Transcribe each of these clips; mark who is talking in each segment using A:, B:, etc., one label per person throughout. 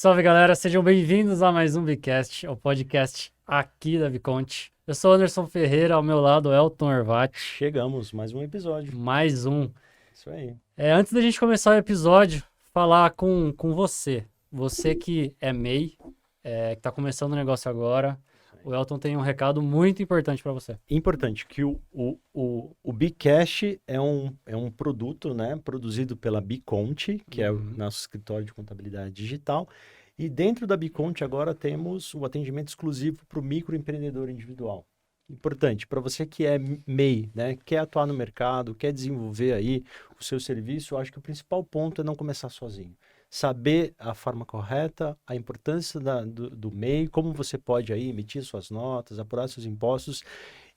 A: Salve, galera, sejam bem-vindos a mais um Bicast, o podcast aqui da Biconte. Eu sou o Anderson Ferreira, ao meu lado o Elton Orvati.
B: Chegamos, mais um episódio.
A: Mais um.
B: Isso aí.
A: Antes da gente começar o episódio, falar com você. Você que é MEI, que tá começando o negócio agora. O Elton tem um recado muito importante para você.
B: Importante que o Bicast é um produto, né, produzido pela Biconte, que é o nosso escritório de contabilidade digital. E dentro da Biconte agora temos o atendimento exclusivo para o microempreendedor individual. Importante, para você que é MEI, né, quer atuar no mercado, quer desenvolver aí o seu serviço, eu acho que o principal ponto é não começar sozinho. Saber a forma correta, a importância do MEI, como você pode aí emitir suas notas, apurar seus impostos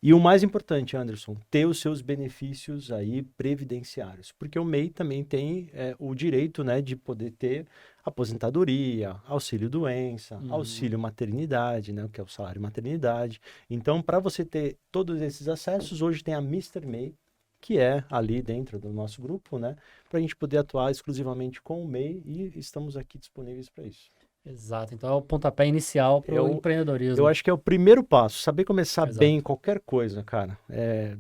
B: e o mais importante, Anderson, ter os seus benefícios aí previdenciários, porque o MEI também tem o direito, né, de poder ter aposentadoria, auxílio-doença, auxílio maternidade, né, que é o salário maternidade. Então, para você ter todos esses acessos, hoje tem a Mr. MEI, que é ali dentro do nosso grupo, né, para a gente poder atuar exclusivamente com o MEI e estamos aqui disponíveis para isso.
A: Exato, então é o pontapé inicial para o empreendedorismo.
B: Eu acho que é o primeiro passo, saber começar
A: Exato.
B: bem qualquer coisa, cara.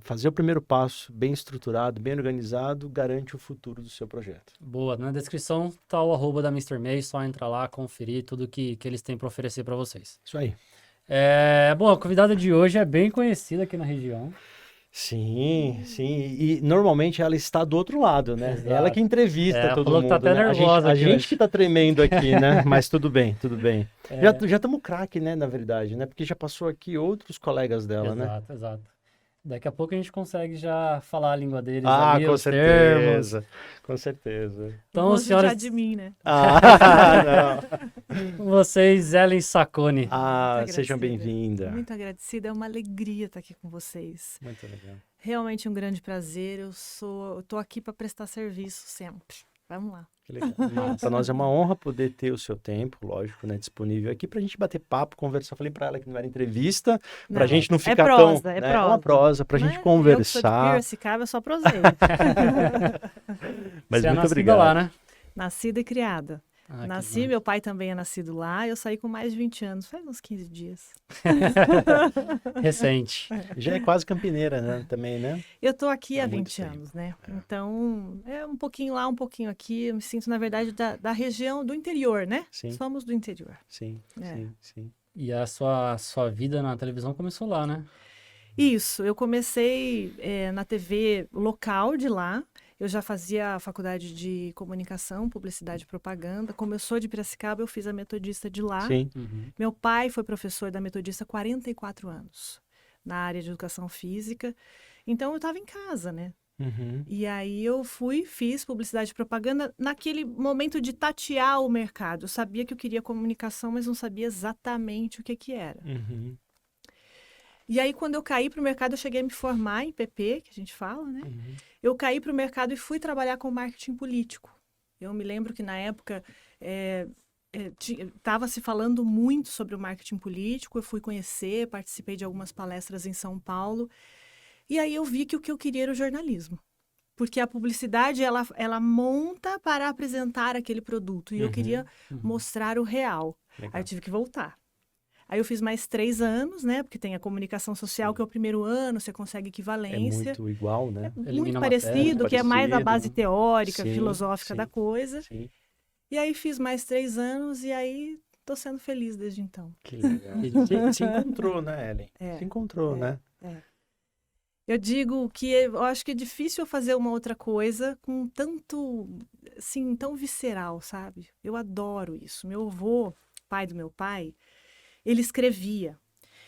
B: Fazer o primeiro passo bem estruturado, bem organizado, garante o futuro do seu projeto.
A: Boa, na descrição tá o @, da Mr. MEI, só entrar lá, conferir tudo que eles têm para oferecer para vocês.
B: Isso aí.
A: Bom, a convidada de hoje é bem conhecida aqui na região.
B: Sim. E normalmente ela está do outro lado, né?
A: Exato.
B: Ela que entrevista todo
A: falou
B: mundo,
A: que tá até
B: né?
A: nervosa
B: A
A: aqui
B: gente
A: hoje.
B: que tá tremendo aqui, né? Mas tudo bem. Já estamos craque, né? Na verdade, né? Porque já passou aqui outros colegas dela, né?
A: Exato. Daqui a pouco a gente consegue já falar a língua deles
B: com
A: os termos.
B: certeza. Com certeza.
A: Então, senhoras...
C: de mim, né?
B: Não.
A: Com vocês, Ellen Sacconi.
B: Sejam bem-vinda.
C: Muito agradecida, é uma alegria estar aqui com vocês.
B: Muito legal.
C: Realmente um grande prazer, eu tô aqui para prestar serviço sempre. Vamos lá.
B: Que legal. Para nós é uma honra poder ter o seu tempo, lógico, né, disponível aqui pra gente bater papo, conversar. Falei para ela que não era entrevista, pra gente não ficar
C: prosa,
B: tão...
C: É
B: né,
C: prosa.
B: É uma prosa, pra gente conversar.
C: Eu que sou de Piracicaba, eu só prosei.
B: Mas
A: você
B: muito
A: é
B: obrigado.
A: lá, né?
C: Nascida e criada. Nasci, meu pai também é nascido lá, eu saí com mais de 20 anos, faz uns 15 dias.
A: Recente.
B: Já é quase campineira, né, também, né?
C: Eu tô aqui há
B: muito
C: 20
B: tempo.
C: anos, né? É. Então, é um pouquinho lá, um pouquinho aqui. Eu me sinto, na verdade, da região do interior, né?
B: Sim.
C: Somos do interior.
B: Sim.
A: E a sua vida na televisão começou lá, né?
C: Isso, eu comecei na TV local de lá. Eu já fazia a faculdade de comunicação, publicidade e propaganda. Como eu sou de Piracicaba, eu fiz a Metodista de lá.
B: Sim.
C: Meu pai foi professor da Metodista há 44 anos, na área de educação física. Então, eu estava em casa, né? E aí eu fiz publicidade e propaganda naquele momento de tatear o mercado. Eu sabia que eu queria comunicação, mas não sabia exatamente o que era. E aí, quando eu caí para o mercado, eu cheguei a me formar em PP, que a gente fala, né? Eu caí para o mercado e fui trabalhar com marketing político. Eu me lembro que, na época, estava se falando muito sobre o marketing político. Eu fui conhecer, participei de algumas palestras em São Paulo. E aí eu vi que o que eu queria era o jornalismo. Porque a publicidade, ela monta para apresentar aquele produto. E eu queria mostrar o real.
B: Legal.
C: Aí eu tive que voltar. Aí eu fiz mais 3 anos, né? Porque tem a comunicação social, que é o primeiro ano, você consegue equivalência.
B: É muito igual, né?
C: Muito parecido, que é mais a base teórica, filosófica da coisa.
B: Sim.
C: E aí fiz mais 3 anos e aí tô sendo feliz desde então.
B: Que legal. Se encontrou, né, Ellen? Se encontrou, né?
C: Eu digo que eu acho que é difícil eu fazer uma outra coisa com tanto, assim, tão visceral, sabe? Eu adoro isso. Meu avô, pai do meu pai, ele escrevia.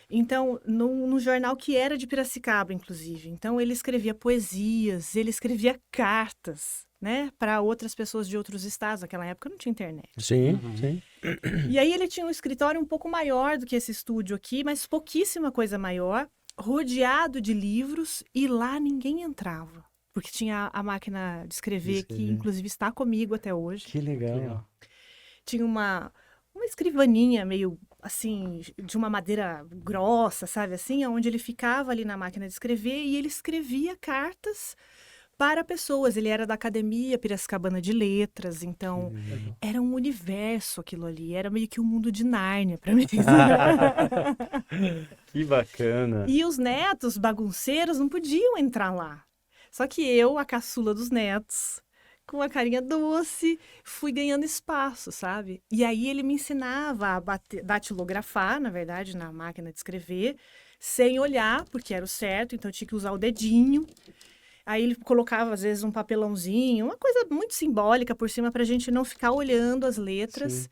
C: Então, no jornal que era de Piracicaba, inclusive. Então, ele escrevia poesias, ele escrevia cartas, né? Para outras pessoas de outros estados. Naquela época não tinha internet.
B: Sim.
C: E aí, ele tinha um escritório um pouco maior do que esse estúdio aqui, mas pouquíssima coisa maior, rodeado de livros, e lá ninguém entrava. Porque tinha a máquina de escrever, que inclusive está comigo até hoje.
B: Que legal.
C: Tinha uma escrivaninha meio, assim, de uma madeira grossa, sabe assim? Onde ele ficava ali na máquina de escrever e ele escrevia cartas para pessoas. Ele era da Academia Piracicabana de Letras, então era um universo aquilo ali, era meio que um mundo de Nárnia para mim.
B: Que bacana.
C: E os netos bagunceiros não podiam entrar lá. Só que eu, a caçula dos netos, com a carinha doce, fui ganhando espaço, sabe? E aí ele me ensinava a datilografar, na verdade, na máquina de escrever, sem olhar, porque era o certo, então eu tinha que usar o dedinho. Aí ele colocava, às vezes, um papelãozinho, uma coisa muito simbólica por cima pra gente não ficar olhando as letras.
B: Sim.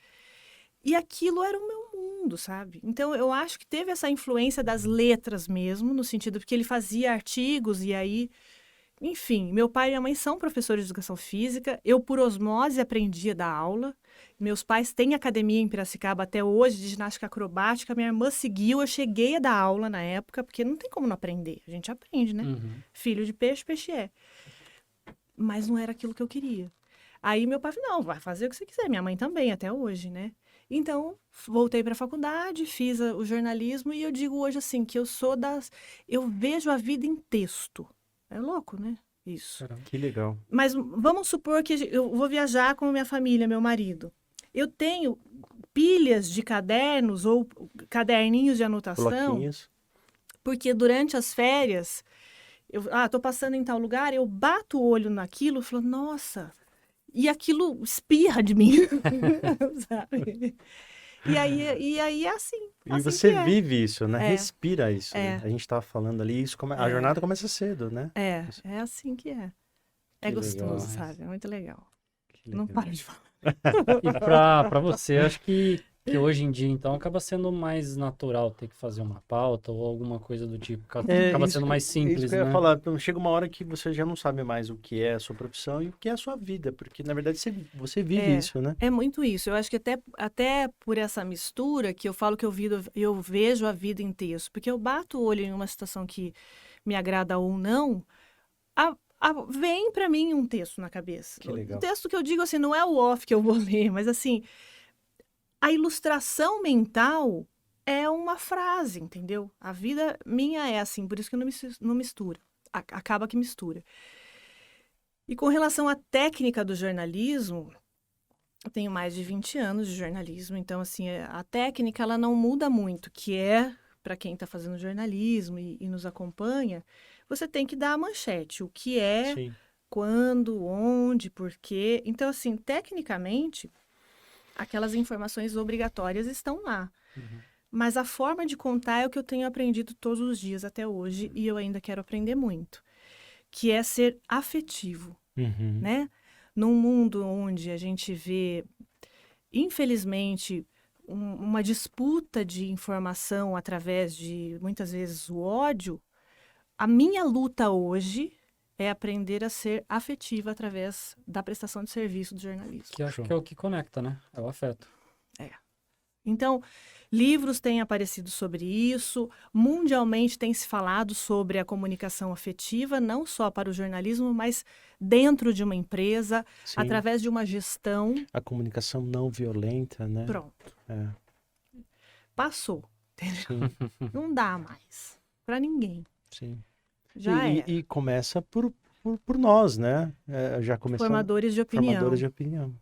C: E aquilo era o meu mundo, sabe? Então, eu acho que teve essa influência das letras mesmo, no sentido porque ele fazia artigos e aí... Enfim, meu pai e minha mãe são professores de educação física. Eu, por osmose, aprendi a dar aula. Meus pais têm academia em Piracicaba até hoje, de ginástica acrobática. Minha irmã seguiu, eu cheguei a dar aula na época, porque não tem como não aprender. A gente aprende, né? Filho de peixe, peixe é. Mas não era aquilo que eu queria. Aí meu pai falou, não, vai fazer o que você quiser. Minha mãe também, até hoje, né? Então, voltei para a faculdade, fiz o jornalismo e eu digo hoje assim, que eu sou das... Eu vejo a vida em texto. É louco, né? Isso.
B: Caramba, que legal.
C: Mas vamos supor que eu vou viajar com minha família, meu marido. Eu tenho pilhas de cadernos ou caderninhos de anotação.
B: Bloquinhos.
C: Porque durante as férias, tô passando em tal lugar, eu bato o olho naquilo e falo, nossa, e aquilo espirra de mim, sabe? E aí é assim.
B: E você vive isso, né?
C: É.
B: Respira isso. Né? A gente estava falando ali, a jornada começa cedo, né?
C: É assim que é. É
B: Que
C: gostoso,
B: legal.
C: sabe? É muito legal.
B: Que legal.
C: Não paro de falar.
A: E pra você, acho que hoje em dia, então, acaba sendo mais natural ter que fazer uma pauta ou alguma coisa do tipo. Acaba sendo mais simples,
B: isso que eu ia
A: né?
B: falar. Então, chega uma hora que você já não sabe mais o que é a sua profissão e o que é a sua vida, porque, na verdade, você vive isso, né?
C: É muito isso. Eu acho que até por essa mistura que eu falo que eu vejo a vida em texto, porque eu bato o olho em uma situação que me agrada ou não, vem para mim um texto na cabeça.
B: Que legal.
C: O texto que eu digo assim, não é o off que eu vou ler, mas assim, a ilustração mental é uma frase, entendeu? A vida minha é assim, por isso que não mistura. Acaba que mistura. E com relação à técnica do jornalismo, eu tenho mais de 20 anos de jornalismo, então assim, a técnica ela não muda muito, que é para quem está fazendo jornalismo e nos acompanha, você tem que dar a manchete, o que é,
B: Sim.
C: quando, onde, por quê. Então, assim, tecnicamente, aquelas informações obrigatórias estão lá. Mas a forma de contar é o que eu tenho aprendido todos os dias até hoje e eu ainda quero aprender muito, que é ser afetivo, né? Num mundo onde a gente vê, infelizmente, uma disputa de informação através de, muitas vezes, o ódio, a minha luta hoje é aprender a ser afetiva através da prestação de serviço do jornalismo.
A: Que acho que é o que conecta, né? É o afeto.
C: Então, livros têm aparecido sobre isso, mundialmente tem se falado sobre a comunicação afetiva, não só para o jornalismo, mas dentro de uma empresa,
B: Sim.
C: através de uma gestão.
B: A comunicação não violenta, né?
C: Pronto.
B: É.
C: Passou. Não dá mais para ninguém.
B: Sim.
C: Já é.
B: E começa por nós, né? Já começamos.
C: Formadores de opinião.
B: Formadores de opinião.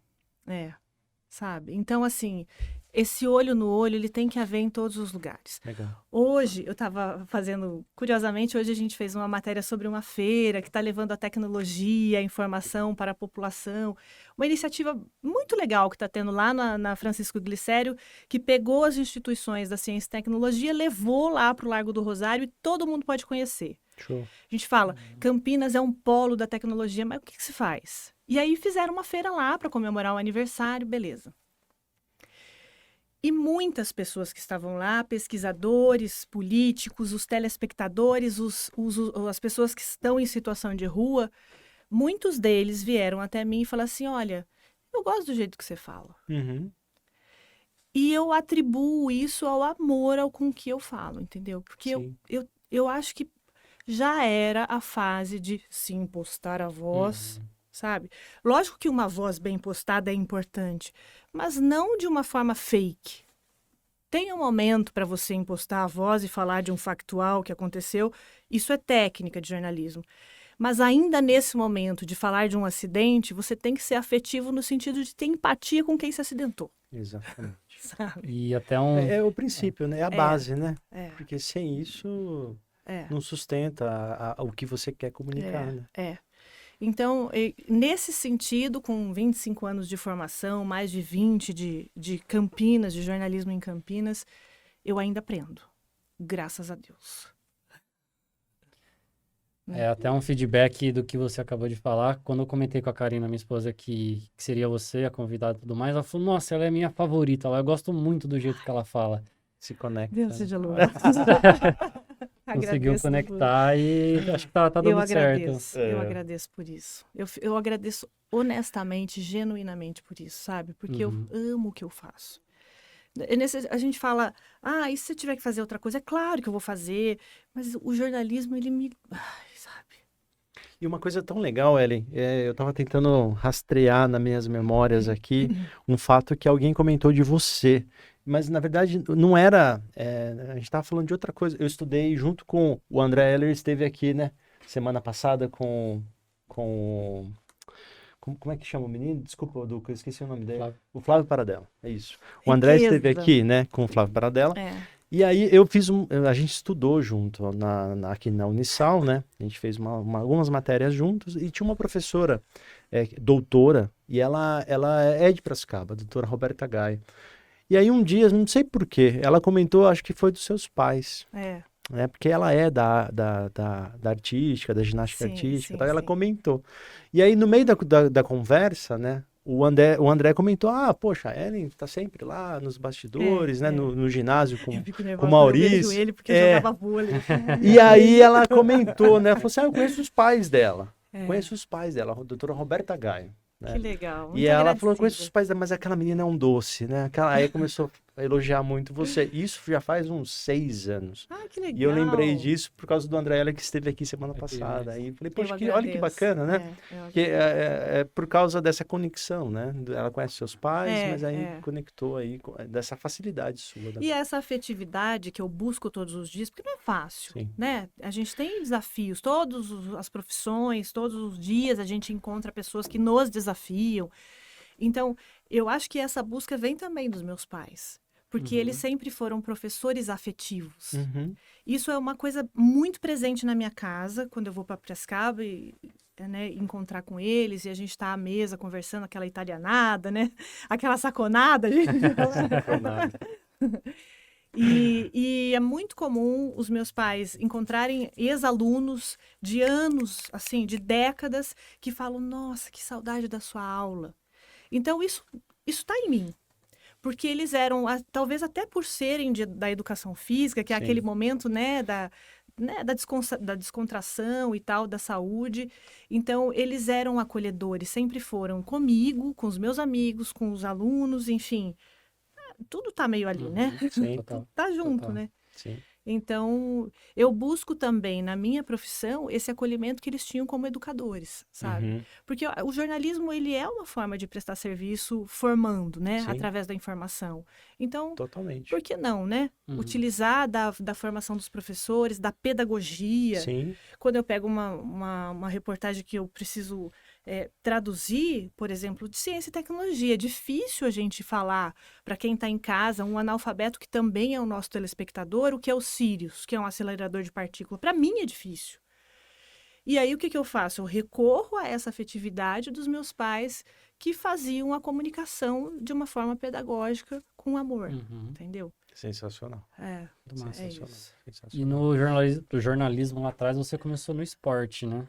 C: Sabe? Então, assim, esse olho no olho, ele tem que haver em todos os lugares.
B: Legal.
C: Hoje, eu estava fazendo, curiosamente, hoje a gente fez uma matéria sobre uma feira que está levando a tecnologia, a informação para a população. Uma iniciativa muito legal que está tendo lá na Francisco Glicério, que pegou as instituições da ciência e tecnologia, levou lá para o Largo do Rosário e todo mundo pode conhecer.
B: Show.
C: A gente fala, Campinas é um polo da tecnologia, mas o que se faz? E aí fizeram uma feira lá para comemorar o aniversário, beleza. E muitas pessoas que estavam lá, pesquisadores, políticos, os telespectadores, as pessoas que estão em situação de rua, muitos deles vieram até mim e falaram assim, olha, eu gosto do jeito que você fala. E eu atribuo isso ao amor com que eu falo, entendeu? Porque eu acho que já era a fase de se impostar a voz, sabe? Lógico que uma voz bem postada é importante, mas não de uma forma fake. Tem um momento para você impostar a voz e falar de um factual que aconteceu, isso é técnica de jornalismo. Mas ainda nesse momento de falar de um acidente, você tem que ser afetivo no sentido de ter empatia com quem se acidentou.
B: Exatamente.
C: Sabe?
A: E até
B: É o princípio, né? É a base, né?
C: É.
B: Porque sem isso não sustenta o que você quer comunicar, né?
C: Então, nesse sentido, com 25 anos de formação, mais de 20 de Campinas, de jornalismo em Campinas, eu ainda aprendo. Graças a Deus.
A: Até um feedback do que você acabou de falar. Quando eu comentei com a Karina, minha esposa, que seria você a convidada e tudo mais, ela falou, nossa, ela é minha favorita, eu gosto muito do jeito que ela fala.
B: Se conecta.
C: Deus seja louvado.
A: Conseguiu conectar e acho que tá dando certo.
C: Eu agradeço por isso. Eu agradeço honestamente, genuinamente por isso, sabe? Porque eu amo o que eu faço. A gente fala, e se você tiver que fazer outra coisa? É claro que eu vou fazer, mas o jornalismo, ele me... sabe?
B: E uma coisa tão legal, Ellen, eu estava tentando rastrear nas minhas memórias aqui um fato que alguém comentou de você, mas na verdade não era, a gente estava falando de outra coisa. Eu estudei junto com o André Heller, esteve aqui, né, semana passada com como é que chama o menino? Desculpa, Duca, eu esqueci o nome dele. O Flávio Paradella, é isso. O André esteve aqui, né, com o Flávio Paradella. E aí eu fiz a gente estudou junto aqui na Unisal, né? A gente fez algumas matérias juntos e tinha uma professora, doutora, e ela é de Piracicaba, a doutora Roberta Gaia. E aí um dia, não sei por quê, ela comentou, acho que foi dos seus pais. Porque ela é da artística, da ginástica artística, ela comentou. E aí, no meio da conversa, né, o André comentou, poxa, a Ellen tá sempre lá nos bastidores, né, no ginásio com o Maurício. Eu vejo ele
C: porque jogava vôlei.
B: E aí ela comentou, né, falou assim, eu conheço os pais dela. Conheço os pais dela, a doutora Roberta Gaia. Né?
C: Que legal.
B: E ela falou, conheço os pais dela, mas aquela menina é um doce, né? Aí começou a elogiar muito você. Isso já faz uns 6 anos.
C: Que legal.
B: E eu lembrei disso por causa do André Heller, que esteve aqui semana passada. Aí falei, poxa, olha que bacana, né? É por causa dessa conexão, né? Ela conhece seus pais, mas aí conectou aí dessa facilidade sua.
C: E essa afetividade que eu busco todos os dias, porque não é fácil, né? A gente tem desafios, todas as profissões, todos os dias a gente encontra pessoas que nos desafiam. Então, eu acho que essa busca vem também dos meus pais. Porque eles sempre foram professores afetivos. Isso é uma coisa muito presente na minha casa, quando eu vou para Piracicaba e encontrar com eles, e a gente está à mesa conversando, aquela italianada, né? Aquela saconada, gente. E é muito comum os meus pais encontrarem ex-alunos de anos, assim, de décadas, que falam, nossa, que saudade da sua aula. Então, isso está em mim. Porque eles eram, talvez até por serem da educação física, que é aquele momento, né, da descontração e tal, da saúde. Então, eles eram acolhedores, sempre foram comigo, com os meus amigos, com os alunos, enfim. Tudo tá meio ali, né?
B: Sim,
C: tá junto, né?
B: Sim.
C: Então, eu busco também, na minha profissão, esse acolhimento que eles tinham como educadores, sabe? Porque o jornalismo, ele é uma forma de prestar serviço formando, né?
B: Sim.
C: Através da informação. Então,
B: totalmente.
C: Por que não, né? Utilizar da formação dos professores, da pedagogia.
B: Sim.
C: Quando eu pego uma reportagem que eu preciso traduzir, por exemplo, de ciência e tecnologia. É difícil a gente falar para quem está em casa, um analfabeto que também é o nosso telespectador, o que é o Sirius, que é um acelerador de partícula. Para mim é difícil. E aí o que eu faço? Eu recorro a essa afetividade dos meus pais que faziam a comunicação de uma forma pedagógica com amor, entendeu?
B: Sensacional.
A: Sensacional. E no jornalismo lá atrás você começou no esporte, né?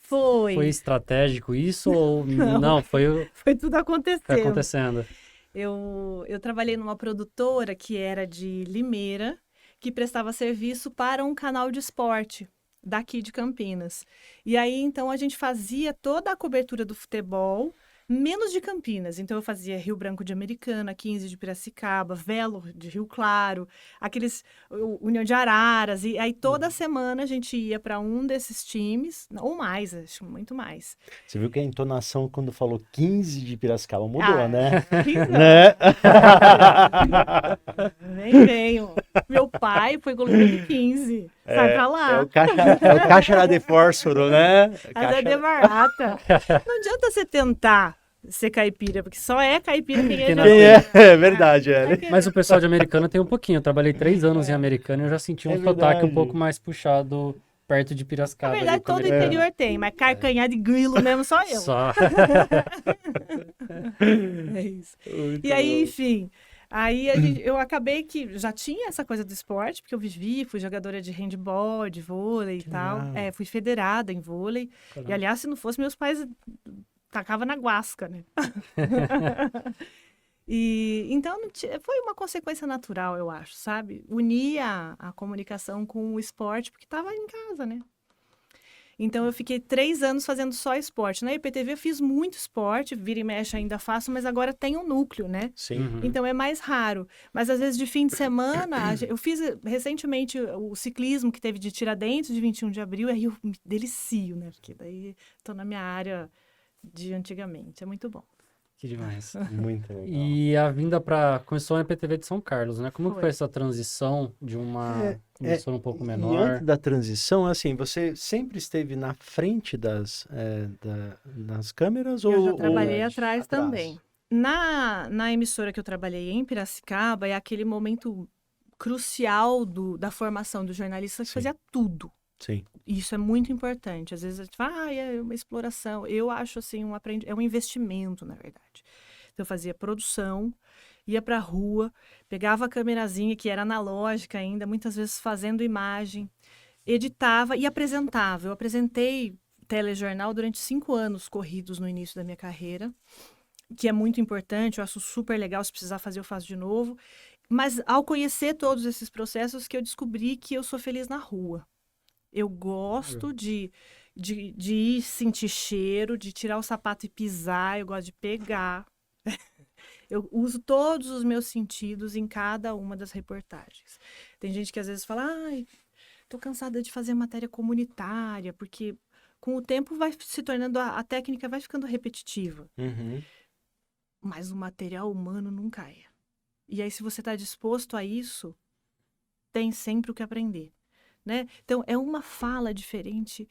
A: Foi estratégico isso ou não? Foi
C: tudo acontecendo.
A: Foi acontecendo.
C: Eu trabalhei numa produtora que era de Limeira, que prestava serviço para um canal de esporte daqui de Campinas. E aí, então, a gente fazia toda a cobertura do futebol, menos de Campinas. Então, eu fazia Rio Branco de Americana, 15 de Piracicaba, Velo de Rio Claro, União de Araras. E aí, toda semana, a gente ia para um desses times, ou mais, acho muito mais.
B: Você viu que a entonação, quando falou 15 de Piracicaba, mudou, né?
C: 15
B: né?
C: Nem venho. Meu pai foi colocando de 15. Sai pra lá.
B: É o caixa de fósforo, né?
C: Asa de barata. Não adianta você tentar ser caipira, porque só é caipira quem é.
B: É verdade, é.
A: Mas o pessoal de Americana tem um pouquinho. Eu trabalhei 3 anos em Americana e eu já senti um sotaque um pouco mais puxado perto de Piracicaba.
C: Na verdade, todo interior tem, mas carcanhar de grilo mesmo só eu.
A: Só.
C: É isso.
B: Muito
C: E aí,
B: bom.
C: enfim, eu acabei que já tinha essa coisa do esporte, porque eu fui jogadora de handball, de vôlei e tal.
B: legal.
C: Fui federada em vôlei.
A: Caramba.
C: E, aliás, se não fosse, meus pais tacavam na guasca, né? Então, foi uma consequência natural, eu acho, sabe? Unir a comunicação com o esporte, porque estava em casa, né? Então, eu fiquei 3 anos fazendo só esporte. Na IPTV eu fiz muito esporte, vira e mexe ainda faço, mas agora tem um núcleo, né?
B: Sim.
A: Uhum.
C: Então, é mais raro. Mas, às vezes, de fim de semana, eu fiz recentemente o ciclismo que teve de Tiradentes, de 21 de abril, aí eu me delicio, né? Porque daí estou na minha área de antigamente. É muito bom.
A: Que demais.
B: Muito legal.
A: E a vinda começou na IPTV de São Carlos, né? Como que foi essa transição de uma emissora um pouco
B: E
A: menor?
B: antes da transição, assim, você sempre esteve na frente das câmeras
C: Eu já
B: ou
C: trabalhei atrás também. Na emissora que eu trabalhei em Piracicaba, é aquele momento crucial da formação do jornalista que
B: Sim.
C: fazia tudo.
B: Sim.
C: Isso é muito importante. Às vezes a gente fala, é uma exploração. Eu acho assim, é um investimento, na verdade. Então, eu fazia produção, ia para a rua, pegava a câmerazinha, que era analógica ainda, muitas vezes fazendo imagem, editava e apresentava. Eu apresentei telejornal durante 5 anos corridos no início da minha carreira, que é muito importante, eu acho super legal. Se precisar fazer, eu faço de novo. Mas ao conhecer todos esses processos, que eu descobri que eu sou feliz na rua. Eu gosto de ir sentir cheiro, de tirar o sapato e pisar, eu gosto de pegar. Eu uso todos os meus sentidos em cada uma das reportagens. Tem gente que às vezes fala, ai, tô cansada de fazer matéria comunitária, porque com o tempo vai se tornando, a técnica vai ficando repetitiva.
B: Uhum.
C: Mas o material humano nunca é. E aí, se você está disposto a isso, tem sempre o que aprender. Né? Então, é uma fala diferente,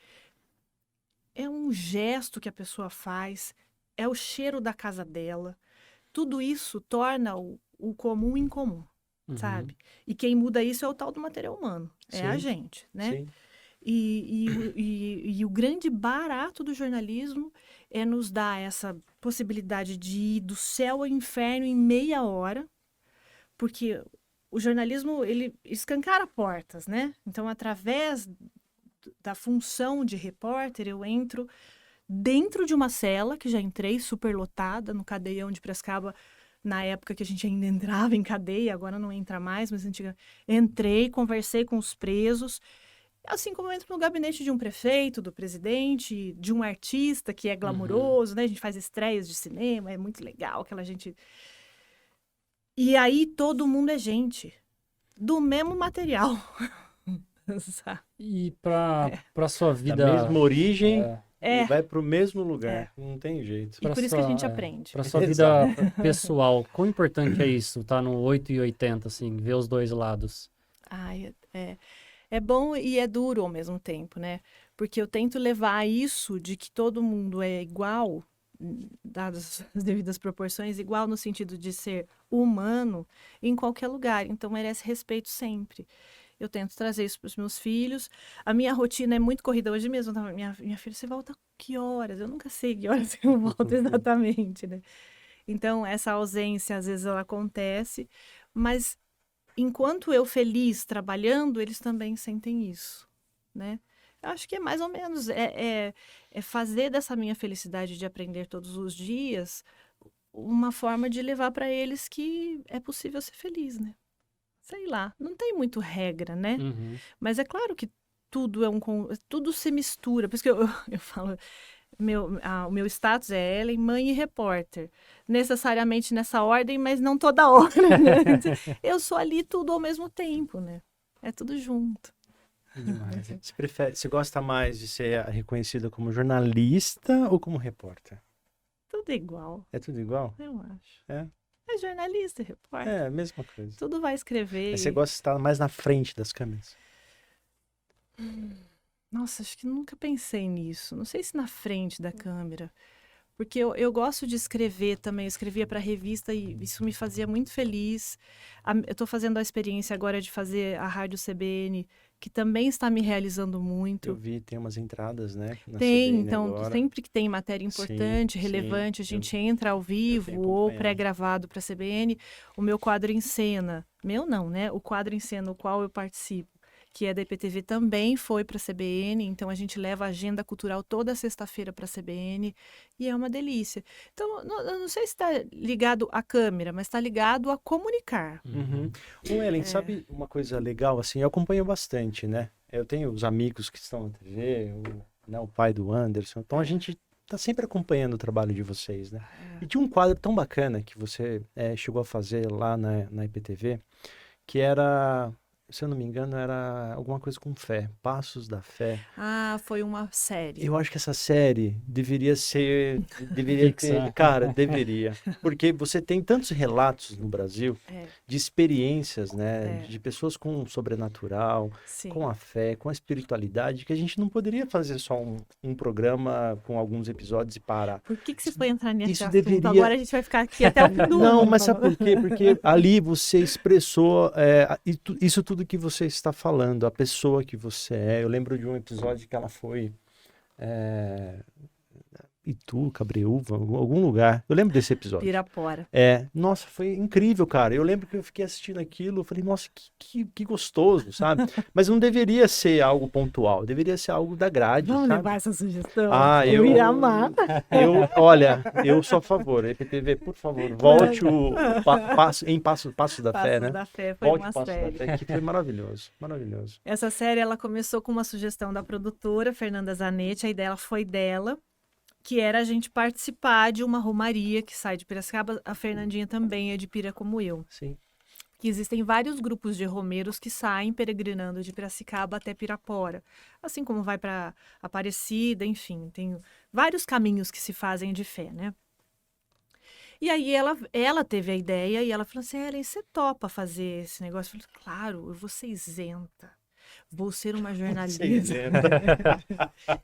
C: é um gesto que a pessoa faz, é o cheiro da casa dela. Tudo isso torna o comum incomum, sabe? E quem muda isso é o tal do material humano, é a gente, né?
B: Sim.
C: E o grande barato do jornalismo é nos dar essa possibilidade de ir do céu ao inferno em meia hora, porque o jornalismo, ele escancara portas, né? Então, através da função de repórter, eu entro dentro de uma cela, que já entrei superlotada, no cadeião de Piracicaba, na época que a gente ainda entrava em cadeia, agora não entra mais, mas entrei, conversei com os presos, assim como eu entro no gabinete de um prefeito, do presidente, de um artista que é glamuroso, né? A gente faz estreias de cinema, é muito legal, aquela gente... E aí todo mundo é gente, do mesmo material.
A: E pra sua vida...
B: Da mesma origem,
C: É.
B: e vai pro mesmo lugar. Não tem jeito.
C: E por isso que a gente aprende.
A: Pra sua vida pessoal, quão importante é isso? Tá no 8 e 80, assim, ver os dois lados.
C: Ai, é bom e é duro ao mesmo tempo, né? Porque eu tento levar isso de que todo mundo é igual, dadas as devidas proporções, igual no sentido de ser humano em qualquer lugar. Então, merece respeito sempre. Eu tento trazer isso para os meus filhos. A minha rotina é muito corrida. Hoje mesmo, minha filha, você volta que horas? Eu nunca sei que horas eu volto exatamente, né? Então, essa ausência, às vezes, ela acontece. Mas, enquanto eu feliz trabalhando, eles também sentem isso, né? Eu acho que é mais ou menos, é fazer dessa minha felicidade de aprender todos os dias uma forma de levar para eles que é possível ser feliz, né? Sei lá, não tem muito regra, né? Mas é claro que tudo tudo se mistura. Por isso que eu falo, o meu status é Ellen, mãe e repórter. Necessariamente nessa ordem, mas não toda hora, né? Eu sou ali tudo ao mesmo tempo, né? É tudo junto.
A: Demais.
B: Você gosta mais de ser reconhecida como jornalista ou como repórter?
C: Tudo igual.
B: É tudo igual?
C: Eu acho.
B: É
C: jornalista, repórter.
B: É, a mesma coisa.
C: Tudo vai escrever.
B: Mas você gosta de estar mais na frente das câmeras?
C: Nossa, acho que nunca pensei nisso. Não sei se na frente da câmera. Porque eu gosto de escrever também. Eu escrevia para revista e isso me fazia muito feliz. Eu estou fazendo a experiência agora de fazer a Rádio CBN, que também está me realizando muito.
B: Eu vi, tem umas entradas, né? Na
C: Tem,
B: CBN
C: então,
B: agora.
C: sempre que tem matéria importante,
B: Sim,
C: relevante, a
B: sim,
C: gente entra ao vivo
B: tenho
C: ou
B: acompanhado.
C: pré-gravado para a CBN. O meu quadro em cena, meu não, né? O quadro em cena, no qual eu participo, que é da IPTV, também foi para a CBN, então a gente leva a agenda cultural toda sexta-feira para a CBN e é uma delícia. Então, eu não sei se está ligado à câmera, mas está ligado a comunicar.
B: Uhum. Ô, Ellen, sabe uma coisa legal, assim, eu acompanho bastante, né? Eu tenho os amigos que estão na TV, né, o pai do Anderson, então a gente tá sempre acompanhando o trabalho de vocês, né? E tinha um quadro tão bacana que você chegou a fazer lá na IPTV, que era, se eu não me engano, era alguma coisa com fé, Passos da Fé.
C: Ah, foi uma série.
B: Eu acho que essa série deveria ter, cara, deveria, porque você tem tantos relatos no Brasil de experiências, né, de pessoas com o sobrenatural,
C: Sim.
B: com a fé, com a espiritualidade, que a gente não poderia fazer só um programa com alguns episódios e parar.
C: Por que você foi entrar nesse
B: Isso
C: assunto?
B: deveria...
C: Agora a gente vai ficar aqui até o fim do ano.
B: Não, mas sabe por quê? Porque ali você expressou isso tudo que você está falando, a pessoa que você é. Eu lembro de um episódio que ela foi Itu, Cabreúva, algum lugar. Eu lembro desse episódio.
C: Pirapora.
B: Nossa, foi incrível, cara. Eu lembro que eu fiquei assistindo aquilo, eu falei, nossa, que gostoso, sabe? Mas não deveria ser algo pontual, deveria ser algo da grade,
C: Vamos
B: sabe?
C: levar essa sugestão?
B: Eu
C: ia amar.
B: Olha, eu sou a favor. EPTV, por favor, volte Passos da Fé, né?
C: Passos da Fé foi
B: Volte
C: uma
B: Passos da
C: série.
B: Fé, que foi maravilhoso, maravilhoso.
C: Essa série, ela começou com uma sugestão da produtora, Fernanda Zanetti, a ideia foi dela, que era a gente participar de uma romaria que sai de Piracicaba. A Fernandinha também é de Pira como eu.
B: Sim.
C: Que existem vários grupos de romeiros que saem peregrinando de Piracicaba até Pirapora. Assim como vai para Aparecida, enfim, tem vários caminhos que se fazem de fé, né? E aí ela teve a ideia e ela falou assim, Ellen, você topa fazer esse negócio? Eu falei, claro, eu vou ser isenta. Vou ser uma jornalista.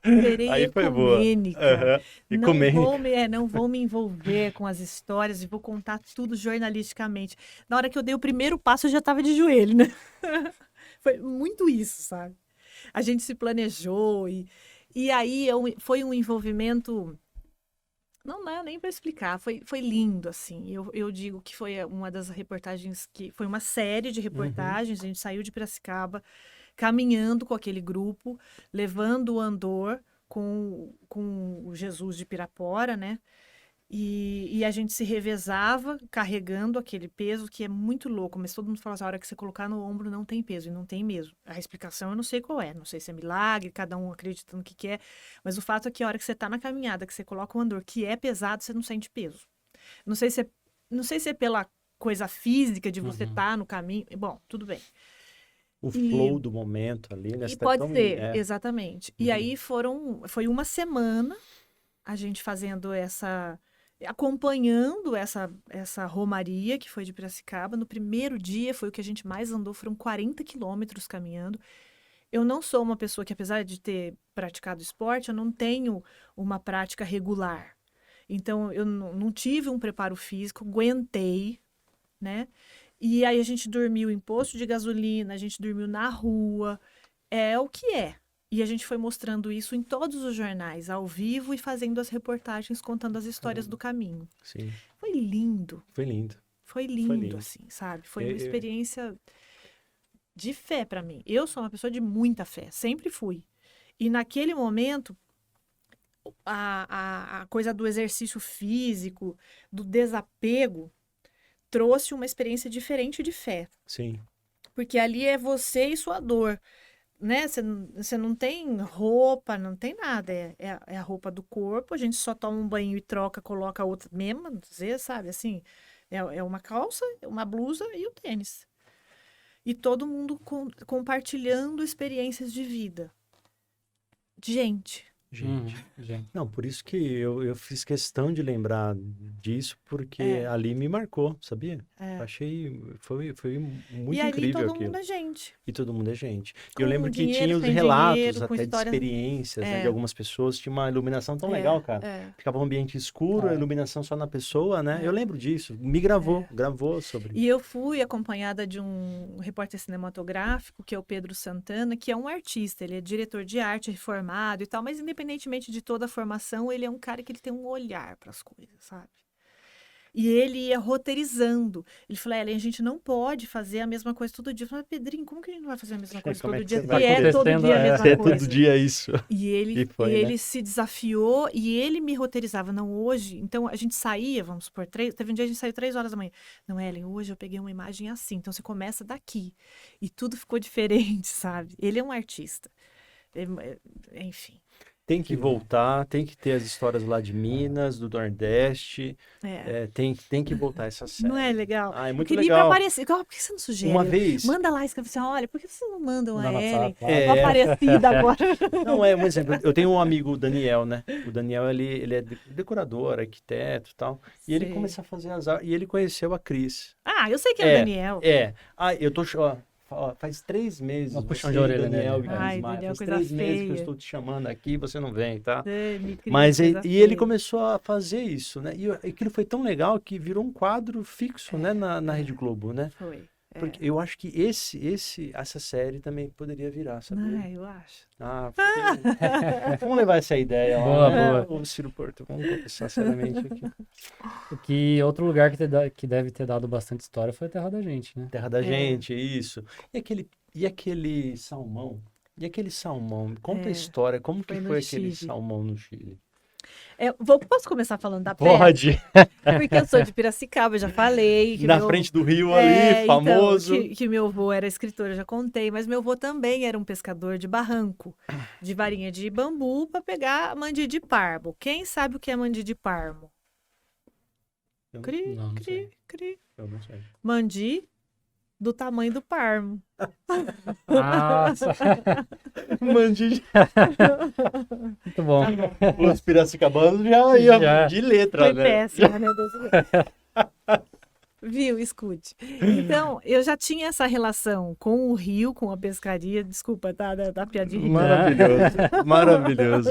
C: Serei
B: Aí foi boa.
C: ecumênica.
B: Ecumênica.
C: Não vou me envolver com as histórias e vou contar tudo jornalisticamente. Na hora que eu dei o primeiro passo, eu já estava de joelho, né? Foi muito isso, sabe? A gente se planejou e aí foi um envolvimento... Não dá nem para explicar, foi lindo, assim. Eu digo que foi uma das reportagens que... Foi uma série de reportagens, a gente saiu de Piracicaba, caminhando com aquele grupo, levando o Andor com o Jesus de Pirapora, né? E a gente se revezava carregando aquele peso que é muito louco, mas todo mundo fala assim, a hora que você colocar no ombro não tem peso, e não tem mesmo. A explicação eu não sei qual é, não sei se é milagre, cada um acreditando no que é, mas o fato é que a hora que você tá na caminhada, que você coloca o Andor, que é pesado, você não sente peso. Não sei se é pela coisa física de você estar no caminho, bom, tudo bem.
B: O flow do momento ali, né?
C: E pode ser, exatamente. E aí foi uma semana a gente fazendo acompanhando essa romaria que foi de Piracicaba. No primeiro dia foi o que a gente mais andou, foram 40 quilômetros caminhando. Eu não sou uma pessoa que, apesar de ter praticado esporte, eu não tenho uma prática regular. Então, eu não tive um preparo físico, aguentei, né? E aí a gente dormiu em posto de gasolina, a gente dormiu na rua, é o que é. E a gente foi mostrando isso em todos os jornais, ao vivo, e fazendo as reportagens, contando as histórias do caminho.
B: Sim.
C: Foi lindo.
B: Foi lindo.
C: Foi lindo, assim, sabe? Foi uma experiência de fé para mim. Eu sou uma pessoa de muita fé, sempre fui. E naquele momento, a coisa do exercício físico, do desapego, trouxe uma experiência diferente de fé.
B: Sim.
C: Porque ali é você e sua dor. Né? Você não tem roupa, não tem nada. É a roupa do corpo, a gente só toma um banho e troca, coloca outra mesma, sabe? Assim, é uma calça, uma blusa e o tênis. E todo mundo compartilhando experiências de vida. Gente.
B: Gente. Não, por isso que eu fiz questão de lembrar disso, porque ali me marcou, sabia? Achei, foi muito
C: e ali
B: incrível
C: todo
B: aquilo.
C: mundo é gente.
B: E todo mundo é gente.
C: Com
B: Eu lembro que
C: dinheiro,
B: tinha os
C: sem
B: relatos
C: dinheiro, com
B: até de
C: história-
B: experiências, né, de algumas pessoas. Tinha uma iluminação tão legal, cara. Ficava um ambiente escuro, a iluminação só na pessoa, né? Eu lembro disso. Me gravou sobre.
C: E eu fui acompanhada de um repórter cinematográfico, que é o Pedro Santana, que é um artista. Ele é diretor de arte, reformado e tal, mas independentemente de toda a formação, ele é um cara que ele tem um olhar para as coisas, sabe? E ele ia roteirizando. Ele falou, Ellen, a gente não pode fazer a mesma coisa todo dia. Eu falei, Pedrinho, como que a gente não vai fazer a mesma coisa
B: Como é
C: todo
B: que
C: dia?
B: você
C: Se
B: vai
C: é todo
A: acontecendo,
C: dia a mesma
B: É
C: coisa.
B: todo dia isso.
C: E ele,
B: E foi,
C: ele
B: né?
C: se desafiou e ele me roteirizava. Não, hoje... Então, a gente saía, vamos supor, teve um dia a gente saiu 3 horas da manhã. Não, Ellen, hoje eu peguei uma imagem assim. Então, você começa daqui. E tudo ficou diferente, sabe? Ele é um artista. Enfim.
B: Tem que voltar, tem que ter as histórias lá de Minas, do Nordeste. Tem que voltar essa série.
C: Não é legal?
B: Ah, é muito
C: Queria
B: legal.
C: pra aparecer. Por que você não sugere?
B: Uma vez...
C: Manda lá, escreve assim, olha, por que vocês não mandam
A: Manda
C: a
A: no
C: Ellen?
A: WhatsApp,
C: Tô Aparecida agora.
B: Não, é um exemplo. Eu tenho um amigo, o Daniel, né? O Daniel, ele é decorador, arquiteto e tal. E ele
C: Sei.
B: começou a fazer as artes. E ele conheceu a Cris.
C: Ah, eu sei que é o Daniel.
B: Eu tô... Ó, faz 3 meses.
A: Uma
B: você,
A: puxão de orelha
B: Daniel
A: nele.
B: e Cris
C: Ai,
B: Maia,
C: Daniel,
B: faz
C: coisa
B: 3 meses que eu
C: feia.
B: estou te chamando aqui, você não vem, tá?
C: Me cria
B: Mas
C: coisa
B: e ele
C: feia.
B: começou a fazer isso, né? E aquilo foi tão legal que virou um quadro fixo, né? Na Rede Globo, né?
C: Foi.
B: Porque eu acho que essa série também poderia virar, sabia?
C: Ah, eu acho.
B: Vamos levar essa ideia
A: Boa,
B: lá,
A: boa.
B: Ô, Ciro Porto, vamos conversar seriamente aqui.
A: Que outro lugar que deve ter dado bastante história foi a Terra da Gente, né?
B: Terra da Gente, isso. E aquele salmão? Conta a história, como que
C: Foi no
B: foi aquele
C: Chile.
B: salmão no Chile?
C: Posso começar falando da praia?
B: Pode!
C: Porque eu sou de Piracicaba, eu já falei. Que
B: Na frente do rio ali, famoso.
C: Então, que meu avô era escritor, eu já contei, mas meu avô também era um pescador de barranco, de varinha de bambu para pegar mandi de parmo. Quem sabe o que é mandi de parmo?
B: Eu
C: Cri,
A: não
C: cri,
A: sei.
C: cri.
B: Eu não sei.
C: Mandi do tamanho do parmo.
A: Nossa,
B: Mandi.
A: muito bom.
B: Os piracicabanos já iam
A: Já.
B: de letra,
C: Foi
B: né?
C: péssima, né? Viu? Escute. Então, eu já tinha essa relação com o rio, com a pescaria. Desculpa, tá? Da piadinha.
B: Maravilhoso.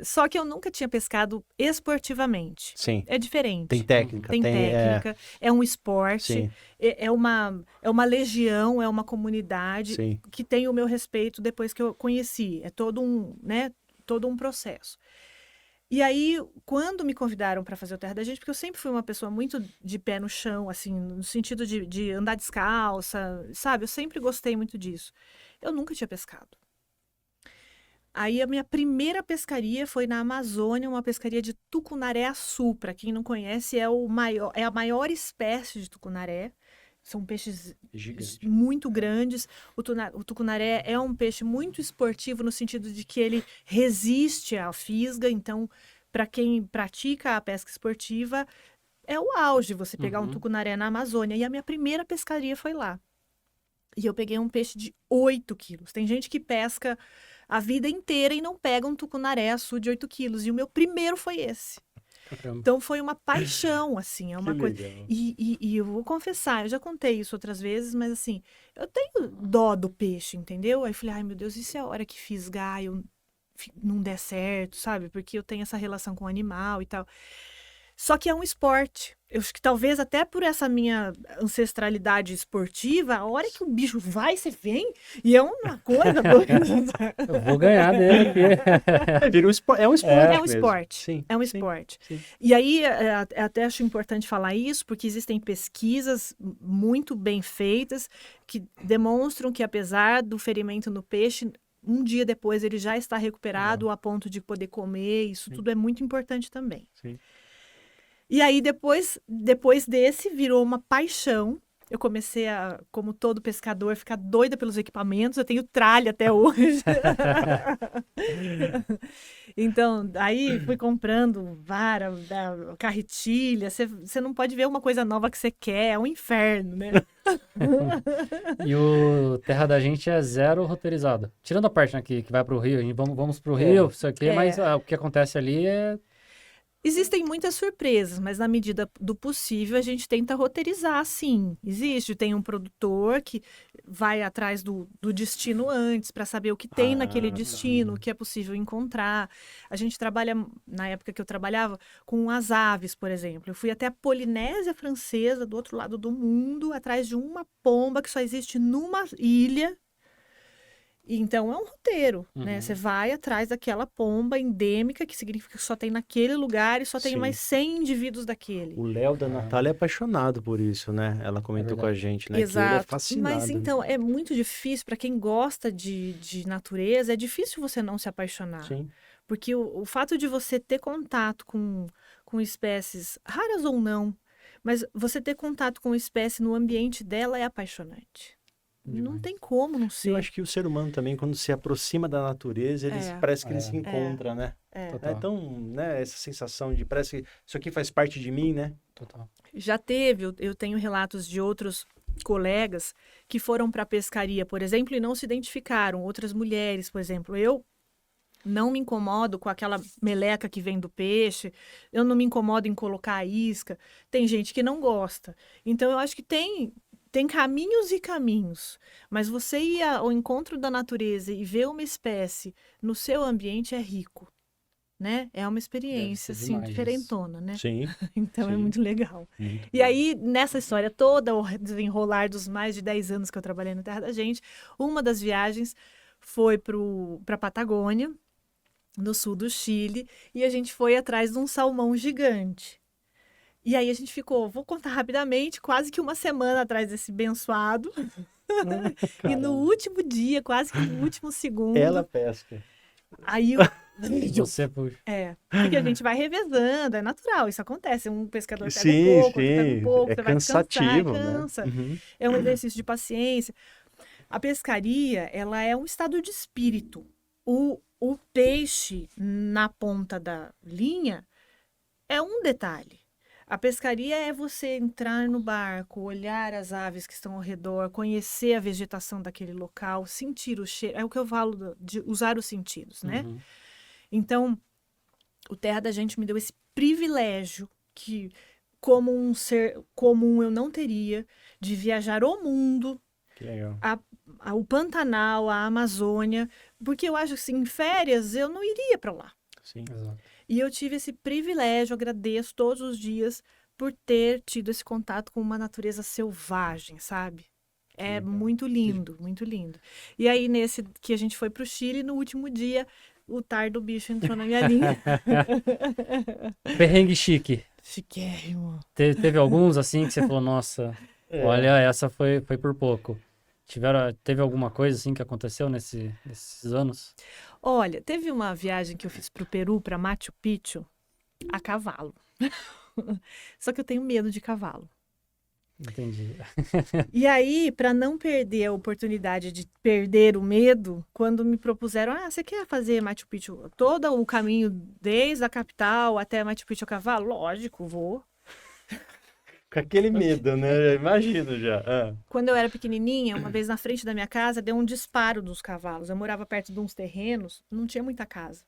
C: Só que eu nunca tinha pescado esportivamente.
B: Sim.
C: É diferente.
B: Tem técnica.
C: Tem técnica. É um esporte.
B: Sim.
C: É uma legião, é uma comunidade
B: Sim.
C: que tem o meu respeito depois que eu conheci. É todo um processo. E aí, quando me convidaram para fazer o Terra da Gente, porque eu sempre fui uma pessoa muito de pé no chão, assim, no sentido de andar descalça, sabe? Eu sempre gostei muito disso. Eu nunca tinha pescado. Aí a minha primeira pescaria foi na Amazônia, uma pescaria de tucunaré-açu. Para quem não conhece, é a maior espécie de tucunaré. São peixes
B: Gigante.
C: muito grandes. O tucunaré é um peixe muito esportivo no sentido de que ele resiste à fisga. Então, para quem pratica a pesca esportiva, é o auge você pegar um tucunaré na Amazônia. E a minha primeira pescaria foi lá. E eu peguei um peixe de 8 quilos. Tem gente que pesca a vida inteira e não pega um tucunaré-açu de 8 quilos. E o meu primeiro foi esse.
A: Caramba.
C: Então foi uma paixão, assim, é uma
B: Que
C: coisa.
B: legal.
C: E eu vou confessar, eu já contei isso outras vezes, mas assim, eu tenho dó do peixe, entendeu? Aí eu falei, ai meu Deus, e se a hora que fisgar eu não der certo, sabe? Porque eu tenho essa relação com o animal e tal. Só que é um esporte. Eu acho que talvez até por essa minha ancestralidade esportiva, a hora que o bicho vai, você vem, e é uma coisa doida.
A: Eu vou ganhar dele aqui.
B: É um esporte.
C: É um
B: mesmo.
C: esporte.
B: Sim.
C: É um
B: sim,
C: esporte.
B: sim.
C: E aí, até acho importante falar isso, porque existem pesquisas muito bem feitas que demonstram que, apesar do ferimento no peixe, um dia depois ele já está recuperado a ponto de poder comer. Isso tudo é muito importante também.
B: Sim.
C: E aí, depois desse, virou uma paixão. Eu comecei a, como todo pescador, ficar doida pelos equipamentos. Eu tenho tralha até hoje. Então, aí fui comprando vara, carretilha. Você não pode ver uma coisa nova que você quer. É um inferno, né?
A: E o Terra da Gente é zero roteirizado. Tirando a parte, né, que vai pro Rio. A gente vamos pro Rio, isso aqui, mas o que acontece ali é...
C: Existem muitas surpresas, mas na medida do possível a gente tenta roteirizar, sim. Tem um produtor que vai atrás do destino antes para saber o que tem naquele destino, o que é possível encontrar. A gente trabalha, na época que eu trabalhava, com as aves, por exemplo. Eu fui até a Polinésia Francesa, do outro lado do mundo, atrás de uma pomba que só existe numa ilha. Então, é um roteiro, né? Você vai atrás daquela pomba endêmica, que significa que só tem naquele lugar e só tem mais 100 indivíduos daquele.
B: O Léo da Natália é apaixonado por isso, né? Ela comentou com a gente, né?
C: Exato.
B: Que ele é fascinado.
C: Mas, então, é muito difícil, para quem gosta de natureza, é difícil você não se apaixonar.
B: Sim.
C: Porque o fato de você ter contato com espécies, raras ou não, mas você ter contato com espécie no ambiente dela é apaixonante. Não tem como não ser.
B: Eu acho que o ser humano também, quando se aproxima da natureza, parece que ele se encontra, né? Então, né, essa sensação de parece que isso aqui faz parte de mim, né?
A: Total.
C: Já teve, eu tenho relatos de outros colegas que foram para a pescaria, por exemplo, e não se identificaram. Outras mulheres, por exemplo. Eu não me incomodo com aquela meleca que vem do peixe, eu não me incomodo em colocar a isca. Tem gente que não gosta. Então, eu acho que tem caminhos e caminhos, mas você ir ao encontro da natureza e ver uma espécie no seu ambiente é rico, né? É uma experiência, assim, diferentona, né?
B: Sim.
C: Então, é muito legal.
B: Muito
C: e aí, nessa história toda, o desenrolar dos mais de 10 anos que eu trabalhei na Terra da Gente, uma das viagens foi para a Patagônia, no sul do Chile, e a gente foi atrás de um salmão gigante. E aí a gente ficou, vou contar rapidamente, quase que uma semana atrás desse abençoado. E no último dia, quase que no último segundo...
B: Ela pesca.
C: Aí
A: você puxa.
C: Porque a gente vai revezando, é natural, isso acontece. Um pescador pega um pouco, outro pega um pouco, você vai
B: cansativo,
C: descansar, cansa.
B: Né?
C: É um exercício de paciência. A pescaria, ela é um estado de espírito. O peixe na ponta da linha é um detalhe. A pescaria é você entrar no barco, olhar as aves que estão ao redor, conhecer a vegetação daquele local, sentir o cheiro. É o que eu falo de usar os sentidos, né? Então, o Terra da Gente me deu esse privilégio que, como um ser comum, eu não teria, de viajar o mundo,
B: que legal.
C: O Pantanal, a Amazônia, porque eu acho que assim, em férias eu não iria para lá.
B: Sim,
A: exato.
C: E eu tive esse privilégio, agradeço todos os dias por ter tido esse contato com uma natureza selvagem, sabe? É muito lindo, muito lindo. E aí, nesse que a gente foi para o Chile, no último dia, o tar do bicho entrou na minha linha.
A: Perrengue chique.
C: Chiquérrimo.
A: Teve alguns, assim, que você falou, nossa, olha, essa foi por pouco. Teve alguma coisa, assim, que aconteceu nesses anos?
C: Olha, teve uma viagem que eu fiz para o Peru, para Machu Picchu, a cavalo. Só que eu tenho medo de cavalo.
A: Entendi.
C: E aí, para não perder a oportunidade de perder o medo, quando me propuseram, você quer fazer Machu Picchu todo o caminho desde a capital até Machu Picchu a cavalo? Lógico, vou.
B: Com aquele medo, né? Eu imagino já.
C: Quando eu era pequenininha, uma vez na frente da minha casa, deu um disparo dos cavalos. Eu morava perto de uns terrenos, não tinha muita casa.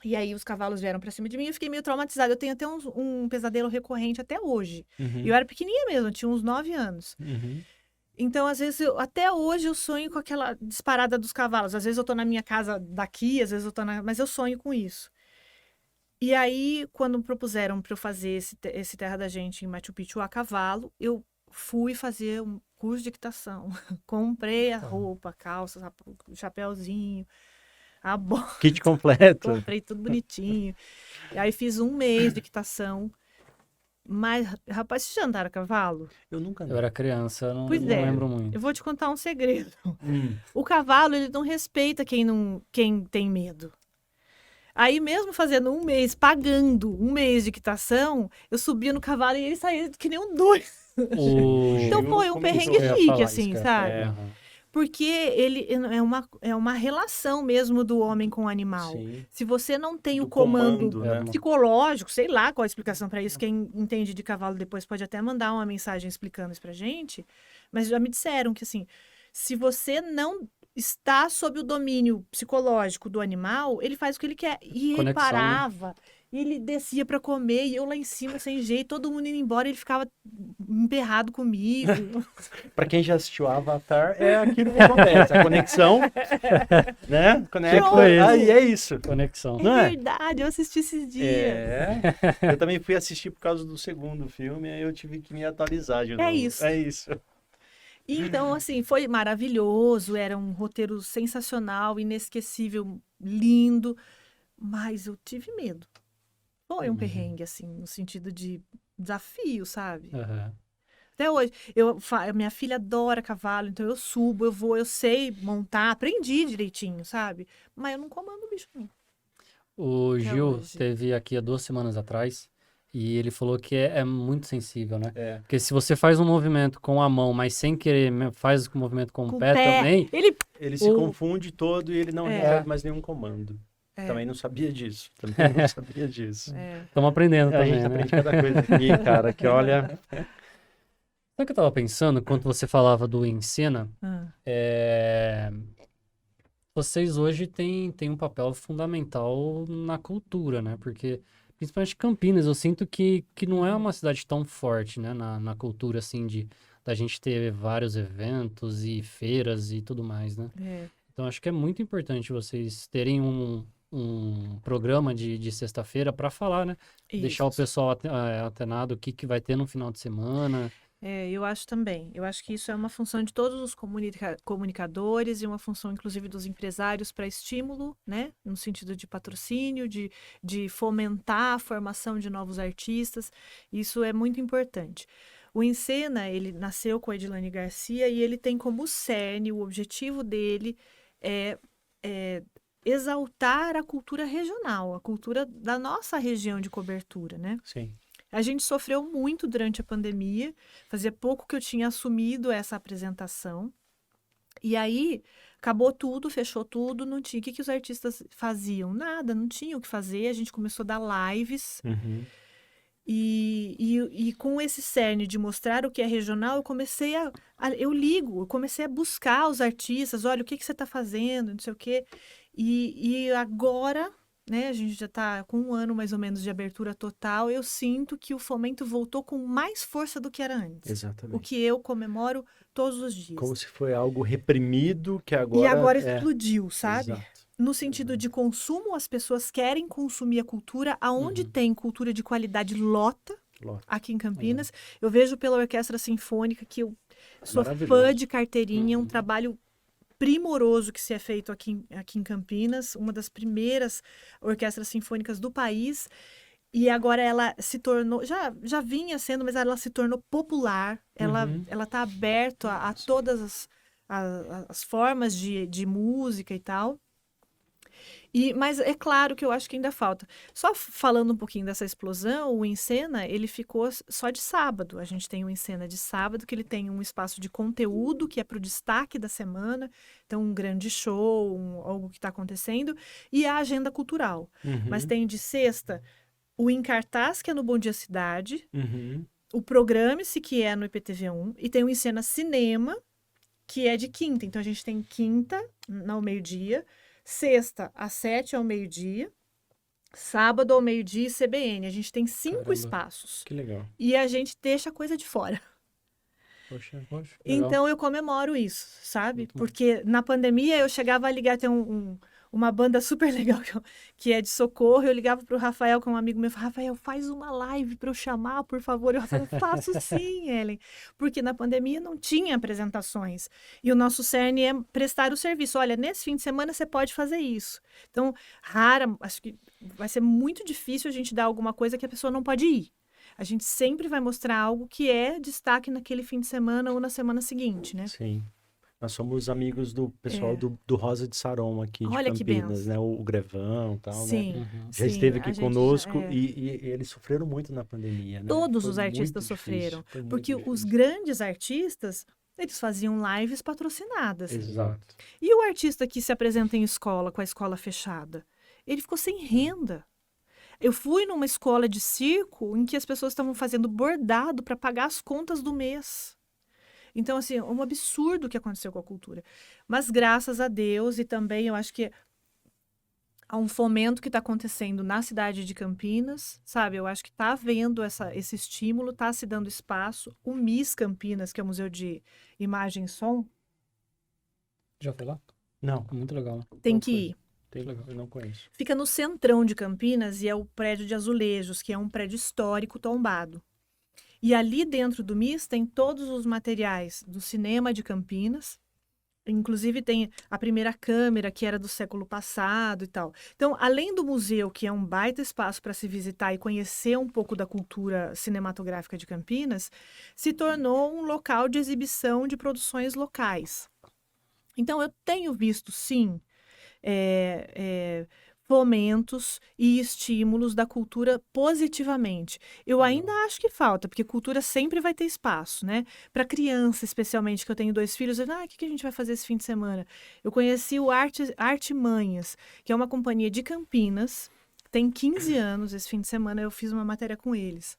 C: E aí os cavalos vieram pra cima de mim e eu fiquei meio traumatizada. Eu tenho até um pesadelo recorrente até hoje. E eu era pequenininha mesmo, eu tinha uns 9 anos. Então, às vezes, até hoje eu sonho com aquela disparada dos cavalos. Às vezes eu tô na minha casa daqui, às vezes eu tô mas eu sonho com isso. E aí, quando propuseram para eu fazer esse Terra da Gente em Machu Picchu a cavalo, eu fui fazer um curso de equitação. Comprei a roupa, a calça, o chapéuzinho, a bota.
B: Kit completo.
C: Comprei tudo bonitinho. E aí fiz 1 mês de equitação. Mas, rapaz, vocês já andaram a cavalo?
B: Eu nunca
A: Eu era criança, eu não
C: Pois
A: lembro muito.
C: Eu vou te contar um segredo. O cavalo, ele não respeita quem tem medo. Aí mesmo fazendo 1 mês, pagando 1 mês de equitação, eu subia no cavalo e ele saía que nem um doido. Então foi um perrengue chique, assim, sabe? Porque ele é uma relação mesmo do homem com o animal.
B: Sim.
C: Se você não tem o comando psicológico, sei lá qual a explicação para isso, quem entende de cavalo depois pode até mandar uma mensagem explicando isso pra gente, mas já me disseram que, assim, se você não está sob o domínio psicológico do animal, ele faz o que ele quer. E ele parava, e ele descia para comer, e eu lá em cima sem jeito, todo mundo indo embora, ele ficava emperrado comigo.
B: Para quem já assistiu Avatar, é aquilo que acontece, a conexão, né? Conecta, aí é isso.
A: Conexão.
C: É verdade, eu assisti esses dias.
B: Eu também fui assistir por causa do segundo filme, aí eu tive que me atualizar de novo.
C: É isso.
B: É isso.
C: Então, assim, foi maravilhoso, era um roteiro sensacional, inesquecível, lindo, mas eu tive medo. Foi um perrengue, assim, no sentido de desafio, sabe? Até hoje. Minha filha adora cavalo, então eu subo, eu vou, eu sei montar, aprendi direitinho, sabe? Mas eu não comando o bicho, não.
A: O Gil teve aqui há 2 semanas atrás e ele falou que é muito sensível, né? Porque se você faz um movimento com a mão, mas sem querer faz o movimento com o pé também...
B: Ele se confunde todo e ele não recebe mais nenhum comando. Também não sabia disso.
A: Estamos aprendendo também,
B: A gente aprende cada coisa aqui, cara, que olha...
A: Sabe o que eu tava pensando, enquanto você falava do Ensena? Vocês hoje têm um papel fundamental na cultura, né? Porque, principalmente Campinas, eu sinto que não é uma cidade tão forte, né? Na cultura, assim, da gente ter vários eventos e feiras e tudo mais, né? Então, acho que é muito importante vocês terem um programa de sexta-feira para falar, né? Isso. Deixar o pessoal atenado o que vai ter no final de semana.
C: Eu acho também. Eu acho que isso é uma função de todos os comunicadores e uma função, inclusive, dos empresários para estímulo, né? No sentido de patrocínio, de fomentar a formação de novos artistas. Isso é muito importante. O Ensena, ele nasceu com a Edilane Garcia e ele tem como cerne, o objetivo dele é exaltar a cultura regional, a cultura da nossa região de cobertura, né?
B: Sim.
C: A gente sofreu muito durante a pandemia, fazia pouco que eu tinha assumido essa apresentação, e aí acabou tudo, fechou tudo, não tinha. O que os artistas faziam? Nada, não tinha o que fazer, a gente começou a dar lives, e com esse cerne de mostrar o que é regional, eu comecei eu comecei a buscar os artistas, olha, o que você está fazendo, não sei o quê, e agora... né? A gente já está com 1 ano mais ou menos de abertura total. Eu sinto que o fomento voltou com mais força do que era antes.
B: Exatamente.
C: O que eu comemoro todos os dias.
B: Como se foi algo reprimido que agora...
C: E agora explodiu, sabe?
B: Exato.
C: No sentido de consumo, as pessoas querem consumir a cultura. Aonde tem cultura de qualidade, lota. Aqui em Campinas. Eu vejo pela Orquestra Sinfônica, que eu sou fã de carteirinha, um trabalho primoroso que se é feito aqui em Campinas, uma das primeiras orquestras sinfônicas do país, e agora ela se tornou, já vinha sendo, mas ela se tornou popular, ela está aberta a todas as formas de música e tal. Mas é claro que eu acho que ainda falta. Só falando um pouquinho dessa explosão, o Ensena, ele ficou só de sábado. A gente tem o Ensena de sábado, que ele tem um espaço de conteúdo, que é para o destaque da semana. Então, um grande show, algo que está acontecendo. E a agenda cultural. Mas tem de sexta o Em Cartaz, que é no Bom Dia Cidade. O Programe-se, que é no IPTV1. E tem o Ensena Cinema, que é de quinta. Então, a gente tem quinta, ao meio-dia. Sexta, às 7 ao meio-dia. Sábado ao meio-dia e CBN. A gente tem 5 espaços.
B: Que legal.
C: E a gente deixa a coisa de fora.
B: Poxa,
C: então eu comemoro isso, sabe? Porque na pandemia eu chegava a ligar, tem uma banda super legal que é de Socorro. Eu ligava pro Rafael, que é um amigo meu, e falava, Rafael, faz uma live para eu chamar, por favor. Eu falava, faço sim, Ellen. Porque na pandemia não tinha apresentações. E o nosso cerne é prestar o serviço. Olha, nesse fim de semana você pode fazer isso. Então, acho que vai ser muito difícil a gente dar alguma coisa que a pessoa não pode ir. A gente sempre vai mostrar algo que é destaque naquele fim de semana ou na semana seguinte, né?
B: Sim. Nós somos amigos do pessoal do Rosa de Saron aqui de
C: Olha que
B: Campinas,
C: benção.
B: né? O Grevão e tal, né?
C: Sim,
B: Já
C: sim,
B: esteve
C: a
B: aqui
C: gente
B: conosco
C: já,
B: e eles sofreram muito na pandemia, né?
C: todos
B: Foi
C: os
B: muito
C: artistas
B: difícil,
C: sofreram,
B: foi muito
C: porque os
B: difícil.
C: grandes artistas, eles faziam lives patrocinadas.
B: Exato.
C: E o artista que se apresenta em escola, com a escola fechada, ele ficou sem renda. Eu fui numa escola de circo em que as pessoas estavam fazendo bordado para pagar as contas do mês. Então, assim, é um absurdo o que aconteceu com a cultura. Mas graças a Deus, e também eu acho que há um fomento que está acontecendo na cidade de Campinas, sabe? Eu acho que está havendo esse estímulo, está se dando espaço. O MIS Campinas, que é o Museu de Imagem e Som,
A: Já foi lá?
B: Não,
A: Muito legal.
C: tem
B: Não
C: que
B: foi.
C: ir.
B: eu não conheço.
C: Fica no centrão de Campinas e é o prédio de azulejos, que é um prédio histórico tombado. E ali dentro do MIS tem todos os materiais do cinema de Campinas. Inclusive tem a primeira câmera, que era do século passado e tal. Então, além do museu, que é um baita espaço para se visitar e conhecer um pouco da cultura cinematográfica de Campinas, se tornou um local de exibição de produções locais. Então, eu tenho visto, sim, fomentos e estímulos da cultura positivamente. Eu ainda acho que falta, porque cultura sempre vai ter espaço, né? Para criança, especialmente, que eu tenho 2 filhos, o que a gente vai fazer esse fim de semana? Eu conheci o Arte Manhas, que é uma companhia de Campinas, tem 15 anos, esse fim de semana eu fiz uma matéria com eles.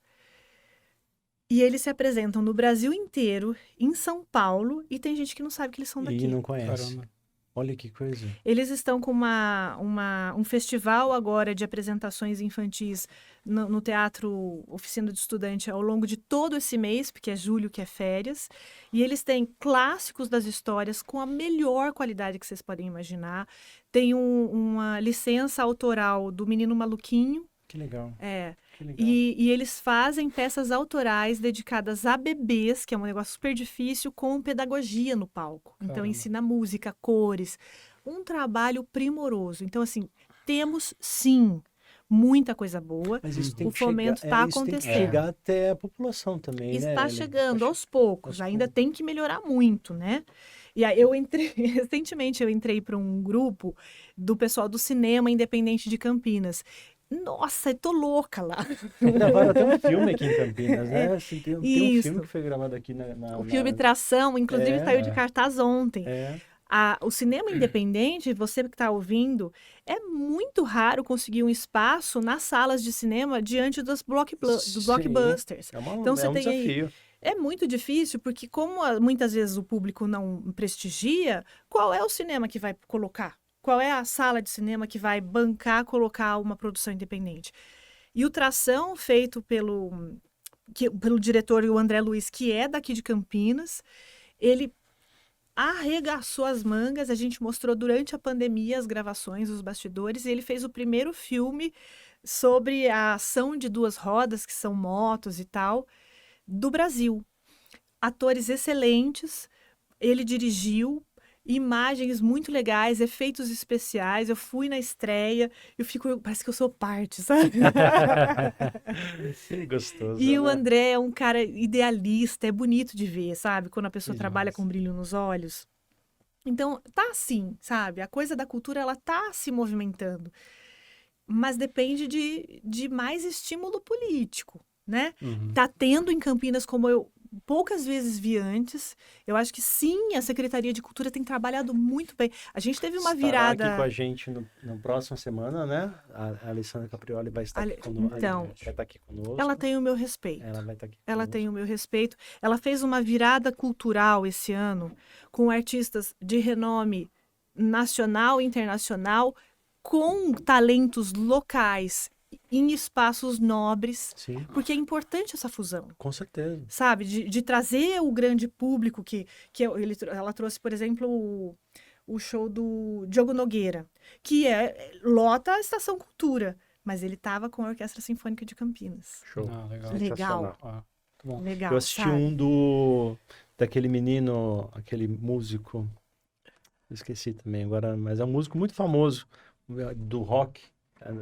C: E eles se apresentam no Brasil inteiro, em São Paulo, e tem gente que não sabe que eles são daqui.
B: E não conhece.
A: Caramba.
B: Olha que coisa.
C: Eles estão com um festival agora de apresentações infantis no Teatro Oficina de Estudante ao longo de todo esse mês, porque é julho que é férias. E eles têm clássicos das histórias com a melhor qualidade que vocês podem imaginar. Tem uma licença autoral do Menino Maluquinho.
B: Que legal. Que legal.
C: E eles fazem peças autorais dedicadas a bebês, que é um negócio super difícil, com pedagogia no palco. Então,
A: Caramba.
C: ensina música, cores. Um trabalho primoroso. Então, assim, temos, sim, muita coisa boa.
B: Mas isso tem
C: O
B: que chegar,
C: fomento está
B: isso tem que
C: acontecendo.
B: chegar até a população também, né,
C: Está
B: Ellen?
C: chegando aos
B: Aos
C: poucos, ainda
B: poucos.
C: tem que melhorar muito, né? E aí recentemente eu entrei para um grupo do pessoal do cinema independente de Campinas. Nossa, eu tô louca lá.
B: Agora tem um filme aqui em Campinas, né? Assim, tem um
C: Isso.
B: filme que foi gravado aqui
C: O filme Tração, inclusive, saiu de cartaz ontem. O cinema independente, você que está ouvindo, é muito raro conseguir um espaço nas salas de cinema diante dos blockbusters.
B: Então,
C: você
B: é um
C: tem aí-
B: desafio.
C: É muito difícil, porque como muitas vezes o público não prestigia, qual é o cinema que vai colocar? Qual é a sala de cinema que vai bancar colocar uma produção independente? E o Tração, feito pelo diretor, o André Luiz, que é daqui de Campinas, ele arregaçou as mangas. A gente mostrou durante a pandemia as gravações, os bastidores, e ele fez o primeiro filme sobre a ação de 2 rodas, que são motos e tal, do Brasil. Atores excelentes, ele dirigiu, imagens muito legais, efeitos especiais. Eu fui na estreia, parece que eu sou parte, sabe?
B: Gostoso,
C: E o
B: né?
C: André é um cara idealista, é bonito de ver, sabe? Quando a pessoa
B: Que
C: trabalha
B: massa.
C: com brilho nos olhos. Então, tá assim, sabe? A coisa da cultura, ela tá se movimentando. Mas depende de mais estímulo político, né? Tá tendo em Campinas, como eu poucas vezes vi antes. Eu acho que sim, a Secretaria de Cultura tem trabalhado muito bem. A gente teve uma
B: Estará
C: virada.
B: aqui com a gente no próxima semana, né? A Alessandra Caprioli vai estar aqui conosco.
C: Então,
B: vai estar aqui conosco.
C: ela tem o meu respeito.
B: Ela vai estar aqui
C: Ela
B: conosco.
C: tem o meu respeito. Ela fez uma virada cultural esse ano com artistas de renome nacional e internacional, com talentos locais em espaços nobres,
B: Sim,
C: porque é importante essa fusão,
B: com certeza.
C: sabe? De trazer o grande público ela trouxe, por exemplo, o show do Diogo Nogueira, que lota a Estação Cultura, mas ele estava com a Orquestra Sinfônica de Campinas.
B: Show.
A: Legal.
C: Legal.
A: Muito bom.
C: Legal,
B: Eu assisti
C: sabe?
B: daquele menino, aquele músico, esqueci também agora, mas é um músico muito famoso do rock,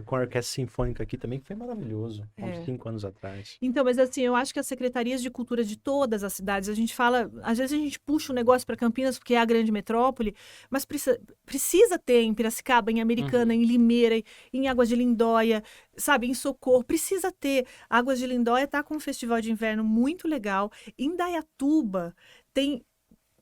B: com a Orquestra Sinfônica aqui também, que foi maravilhoso, há uns 5 anos atrás.
C: Então, mas assim, eu acho que as secretarias de cultura de todas as cidades, a gente fala, às vezes a gente puxa o negócio para Campinas, porque é a grande metrópole, mas precisa ter em Piracicaba, em Americana, em Limeira, em Águas de Lindóia, sabe, em Socorro, precisa ter. Águas de Lindóia está com um festival de inverno muito legal. Em Dayatuba tem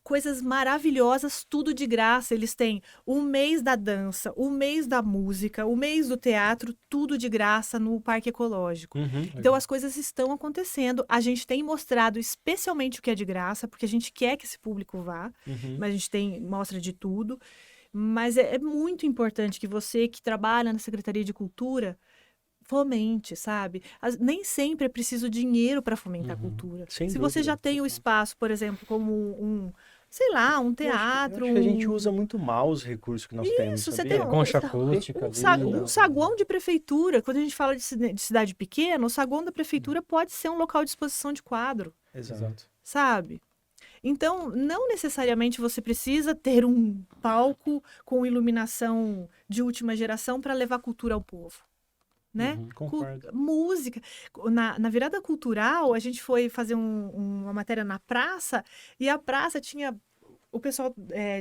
C: coisas maravilhosas, tudo de graça. Eles têm o mês da dança, o mês da música, o mês do teatro, tudo de graça no Parque Ecológico. Então as coisas estão acontecendo. A gente tem mostrado especialmente o que é de graça, porque a gente quer que esse público vá, mas a gente mostra de tudo. Mas é muito importante que você que trabalha na Secretaria de Cultura fomente, sabe? Nem sempre é preciso dinheiro para fomentar a cultura. Se você já tem o espaço, por exemplo, como sei lá, um teatro.
B: Eu acho que a gente usa muito mal os recursos que nós temos.
C: Isso,
B: sabia?
C: você tem
A: concha acústica.
C: um saguão de prefeitura. Quando a gente fala de cidade pequena, o saguão da prefeitura pode ser um local de exposição de quadro.
B: Exato.
C: Sabe? Então, não necessariamente você precisa ter um palco com iluminação de última geração para levar cultura ao povo. Né?
B: Concordo.
C: Música. Na virada cultural, a gente foi fazer uma matéria na praça e a praça tinha o pessoal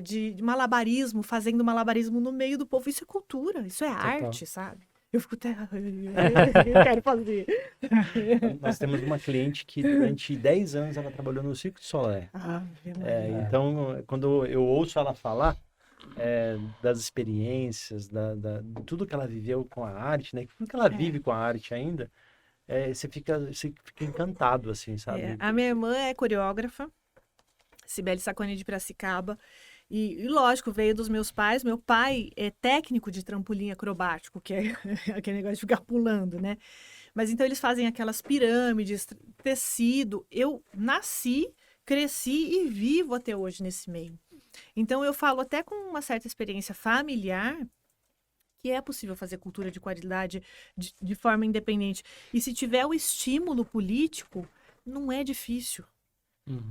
C: de malabarismo, fazendo malabarismo no meio do povo. Isso é cultura, isso é arte, sabe? Eu fico até... eu quero fazer.
B: Nós temos uma cliente que durante 10 anos ela trabalhou no Circo de Solé. Então, quando eu ouço ela falar, das experiências, de tudo que ela viveu com a arte, né? Tudo que ela vive com a arte ainda, você fica encantado, assim, sabe?
C: A minha irmã é coreógrafa, Cibele Saconi de Piracicaba, e lógico, veio dos meus pais. Meu pai é técnico de trampolim acrobático, que é aquele negócio de ficar pulando, né? Mas então eles fazem aquelas pirâmides, tecido. Eu nasci, cresci e vivo até hoje nesse meio. Então, eu falo até com uma certa experiência familiar que é possível fazer cultura de qualidade de forma independente. E se tiver o estímulo político, não é difícil,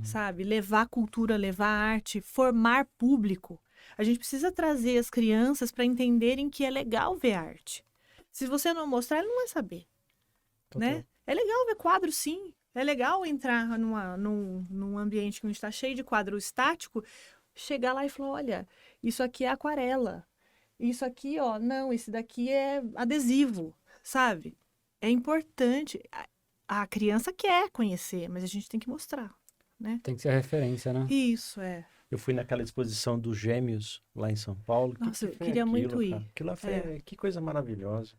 C: sabe? Levar cultura, levar arte, formar público. A gente precisa trazer as crianças para entenderem que é legal ver arte. Se você não mostrar, ele não vai saber, né? É legal ver quadro, sim. É legal entrar num ambiente que está cheio de quadro estático, chegar lá e falar, olha, isso aqui é aquarela, isso aqui, ó, não, esse daqui é adesivo, sabe? É importante. A criança quer conhecer, mas a gente tem que mostrar, né?
A: Tem que ser a referência, né?
C: Isso,
B: Eu fui naquela exposição dos Gêmeos lá em São Paulo.
C: Nossa, eu queria muito ir.
B: Aquilo lá foi, que coisa maravilhosa.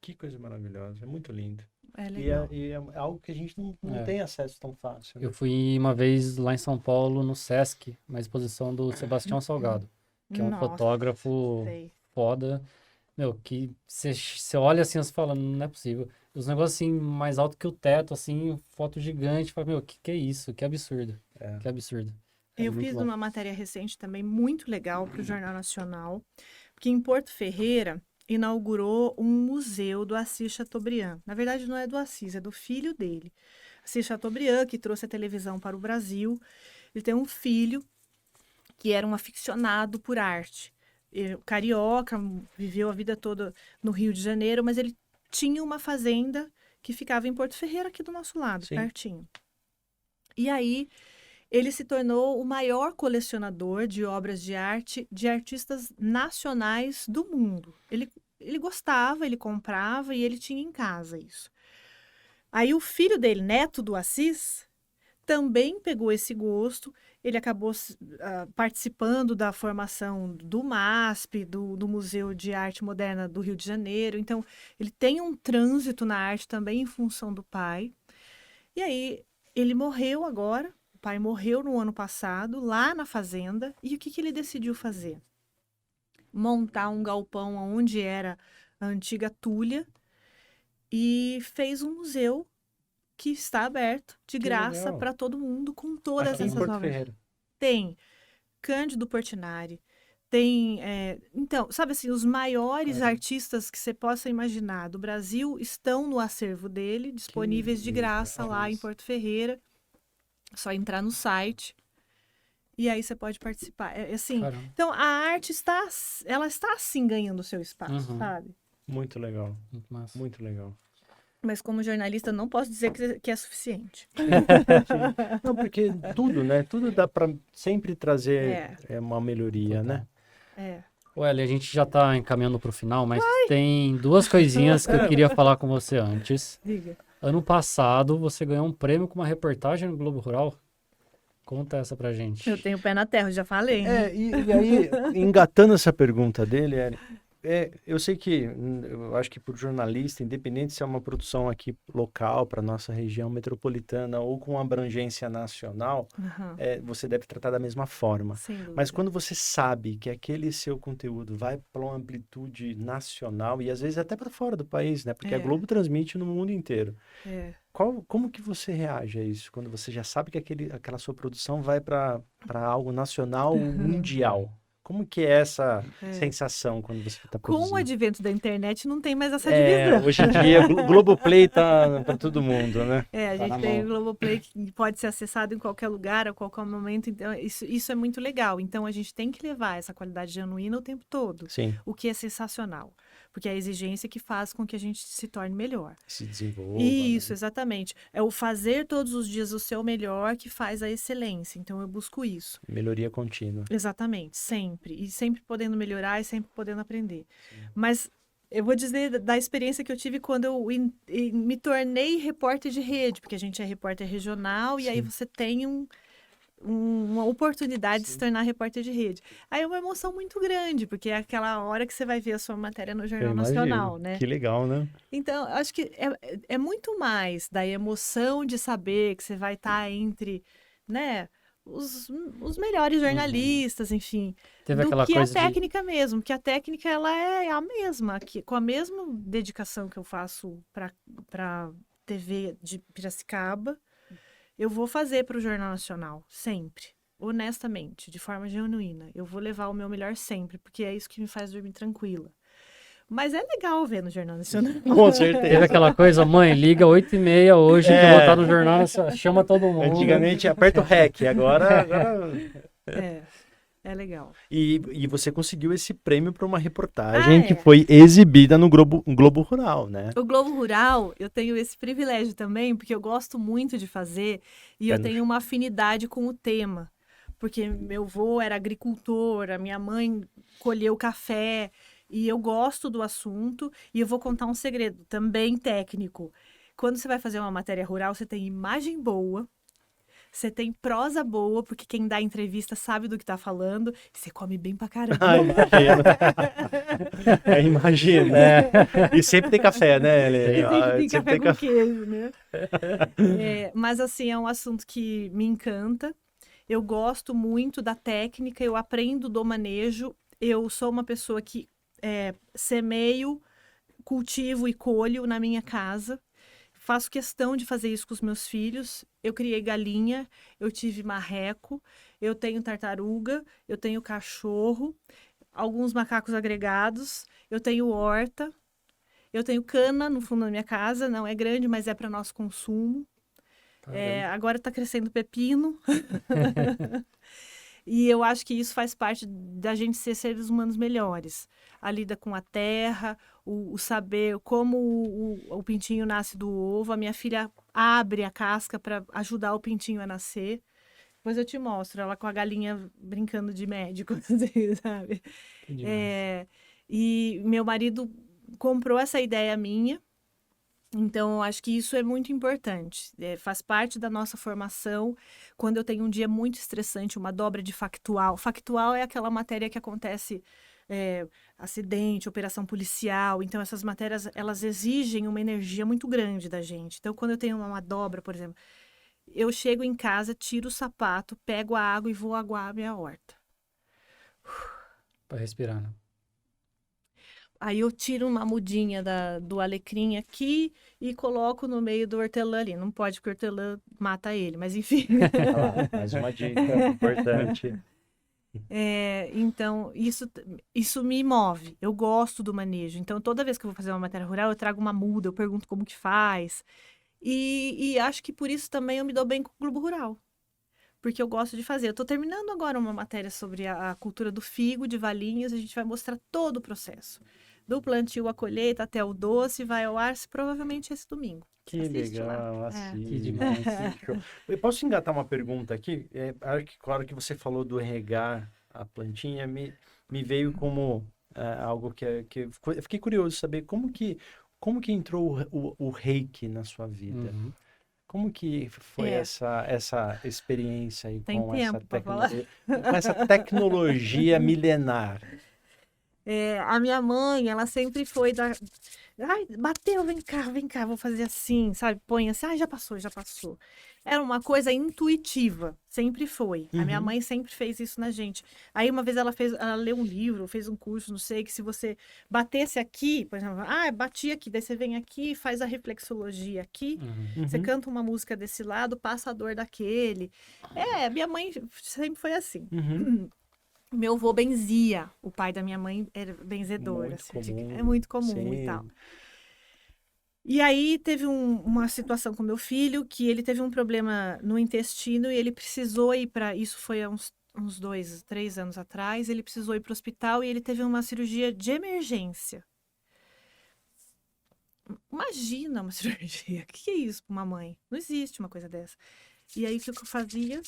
B: Que coisa maravilhosa, é muito lindo.
C: É legal.
B: E é algo que a gente não tem acesso tão fácil. Né?
A: Eu fui uma vez lá em São Paulo, no Sesc, uma exposição do Sebastião Salgado, que é um fotógrafo foda. Meu, que você olha assim, você fala, não é possível. Os negócios assim, mais alto que o teto, assim, foto gigante. Fala, meu, que é isso? Que absurdo. Que absurdo.
C: Eu fiz uma matéria recente também, muito legal, para o Jornal Nacional, porque em Porto Ferreira inaugurou um museu do Assis Chateaubriand. Na verdade, não é do Assis, é do filho dele. Assis Chateaubriand, que trouxe a televisão para o Brasil. Ele tem um filho que era um aficionado por arte. Carioca, viveu a vida toda no Rio de Janeiro, mas ele tinha uma fazenda que ficava em Porto Ferreira, aqui do nosso lado, pertinho. E aí, ele se tornou o maior colecionador de obras de arte de artistas nacionais do mundo. Ele gostava, ele comprava e ele tinha em casa isso. Aí o filho dele, neto do Assis, também pegou esse gosto. Ele acabou participando da formação do MASP, do Museu de Arte Moderna do Rio de Janeiro. Então, ele tem um trânsito na arte também em função do pai. E aí, ele morreu agora. O pai morreu no ano passado, lá na fazenda. E o que ele decidiu fazer? Montar um galpão onde era a antiga Tulha e fez um museu que está aberto de graça para todo mundo com todas
B: aqui
C: essas obras.
B: Ferreira.
C: Tem Cândido Portinari, tem... então, sabe assim, os maiores artistas que você possa imaginar do Brasil estão no acervo dele, disponíveis de graça lá em Porto Ferreira. É só entrar no site e aí você pode participar. Assim, então, a arte está assim ganhando o seu espaço, sabe?
B: Muito legal.
A: Muito massa.
B: Muito legal.
C: Mas como jornalista, não posso dizer que é suficiente.
B: Não, porque tudo, né? Tudo dá para sempre trazer uma melhoria,
A: Total.
B: né?
C: É.
A: Ué, a gente já tá encaminhando pro final, mas tem duas coisinhas que eu queria falar com você antes.
C: Diga.
A: Ano passado, você ganhou um prêmio com uma reportagem no Globo Rural. Conta essa pra gente.
C: Eu tenho pé na terra, eu já falei, né?
B: E aí, engatando essa pergunta dele, eu sei que, eu acho que para o jornalista, independente se é uma produção aqui local, para nossa região metropolitana ou com abrangência nacional, você deve tratar da mesma forma.
C: Sem dúvida.
B: Mas quando você sabe que aquele seu conteúdo vai para uma amplitude nacional e às vezes até para fora do país, né? Porque a Globo transmite no mundo inteiro. Como que você reage a isso? Quando você já sabe que aquela sua produção vai para algo nacional ou mundial? Como que é essa sensação quando você está produzindo?
C: Com o advento da internet, não tem mais essa divisão.
B: Hoje em dia, Globoplay tá para todo mundo, né?
C: A
B: Tá
C: gente tem o Globoplay que pode ser acessado em qualquer lugar, a qualquer momento. Então, isso é muito legal. Então, a gente tem que levar essa qualidade genuína o tempo todo.
B: Sim.
C: O que é sensacional. Porque é a exigência que faz com que a gente se torne melhor.
B: Se desenvolva.
C: Isso,
B: né?
C: exatamente. É o fazer todos os dias o seu melhor que faz a excelência. Então, eu busco isso.
B: Melhoria contínua.
C: Exatamente, sempre. E sempre podendo melhorar e sempre podendo aprender. Mas eu vou dizer da experiência que eu tive quando eu me tornei repórter de rede, porque a gente é repórter regional e aí você tem uma oportunidade de se tornar repórter de rede. Aí é uma emoção muito grande, porque é aquela hora que você vai ver a sua matéria no Jornal Nacional, né?
B: Que legal, né?
C: Então, acho que é muito mais da emoção de saber que você vai estar entre, né, os melhores jornalistas, enfim,
A: Teve
C: do
A: aquela
C: que a
A: coisa
C: técnica mesmo, que a técnica ela é a mesma, com a mesma dedicação que eu faço para TV de Piracicaba, eu vou fazer para o Jornal Nacional, sempre, honestamente, de forma genuína. Eu vou levar o meu melhor sempre, porque é isso que me faz dormir tranquila. Mas é legal ver no Jornal Nacional.
B: Com certeza.
A: Teve aquela coisa, mãe, liga 8h30 hoje, que eu vou estar no Jornal Nacional, chama todo mundo.
B: Antigamente aperta o REC, agora...
C: É legal.
B: E você conseguiu esse prêmio para uma reportagem que foi exibida no Globo Rural, né?
C: O Globo Rural, eu tenho esse privilégio também, porque eu gosto muito de fazer e eu tenho uma afinidade com o tema. Porque meu avô era agricultor, a minha mãe colheu café e eu gosto do assunto. E eu vou contar um segredo, também técnico. Quando você vai fazer uma matéria rural, você tem imagem boa, você tem prosa boa, porque quem dá entrevista sabe do que tá falando, e você come bem pra caramba.
B: Imagina. E sempre tem café, né?
C: Tem café com queijo, né? Mas assim, é um assunto que me encanta. Eu gosto muito da técnica, eu aprendo do manejo. Eu sou uma pessoa que semeio, cultivo e colho na minha casa. Faço questão de fazer isso com os meus filhos. Eu criei galinha, eu tive marreco, eu tenho tartaruga, eu tenho cachorro, alguns macacos agregados, eu tenho horta, eu tenho cana no fundo da minha casa, não é grande, mas é para nosso consumo. Agora está crescendo pepino. E eu acho que isso faz parte da gente ser seres humanos melhores. A lida com a terra, o saber como o pintinho nasce do ovo. A minha filha abre a casca para ajudar o pintinho a nascer. Depois eu te mostro ela com a galinha brincando de médico, assim, sabe? E meu marido comprou essa ideia minha. Então, eu acho que isso é muito importante. Faz parte da nossa formação. Quando eu tenho um dia muito estressante, uma dobra de factual. Factual é aquela matéria que acontece acidente, operação policial. Então, essas matérias, elas exigem uma energia muito grande da gente. Então, quando eu tenho uma dobra, por exemplo, eu chego em casa, tiro o sapato, pego a água e vou aguar a minha horta.
A: Para respirar, né?
C: Aí eu tiro uma mudinha do alecrim aqui e coloco no meio do hortelã ali. Não pode, porque o hortelã mata ele, mas enfim.
B: Mais uma dica importante.
C: Então, isso me move. Eu gosto do manejo. Então, toda vez que eu vou fazer uma matéria rural, eu trago uma muda, eu pergunto como que faz. E acho que por isso também eu me dou bem com o Globo Rural. Porque eu gosto de fazer. Eu estou terminando agora uma matéria sobre a cultura do figo de Valinhos. A gente vai mostrar todo o processo. do plantio à colheita até o doce, vai ao ar provavelmente esse domingo.
B: Que
C: Assiste
B: legal,
C: lá.
B: assiste.
A: Que demais.
B: Que show. Eu posso engatar uma pergunta aqui? Claro que você falou do regar a plantinha, me veio como algo que eu fiquei curioso de saber como que entrou o reiki na sua vida.
A: Uhum.
B: Como que foi essa experiência aí
C: Tem
B: com essa tecnologia milenar?
C: A minha mãe, ela sempre foi da... Ai, bateu, vem cá, vou fazer assim, sabe? Põe assim, já passou, já passou. Era uma coisa intuitiva, sempre foi. A minha mãe sempre fez isso na gente. Aí uma vez ela leu um livro, fez um curso, não sei, que se você batesse aqui, por exemplo, bati aqui, daí você vem aqui, faz a reflexologia aqui, você canta uma música desse lado, passa a dor daquele. Minha mãe sempre foi assim. Meu avô benzia, o pai da minha mãe era benzedor. É muito comum e tal. E aí teve uma situação com meu filho que ele teve um problema no intestino e ele precisou ir para... Isso foi há uns 2, 3 anos atrás. Ele precisou ir para o hospital e ele teve uma cirurgia de emergência. Imagina uma cirurgia. O que é isso para uma mãe? Não existe uma coisa dessa. E aí o que eu fazia?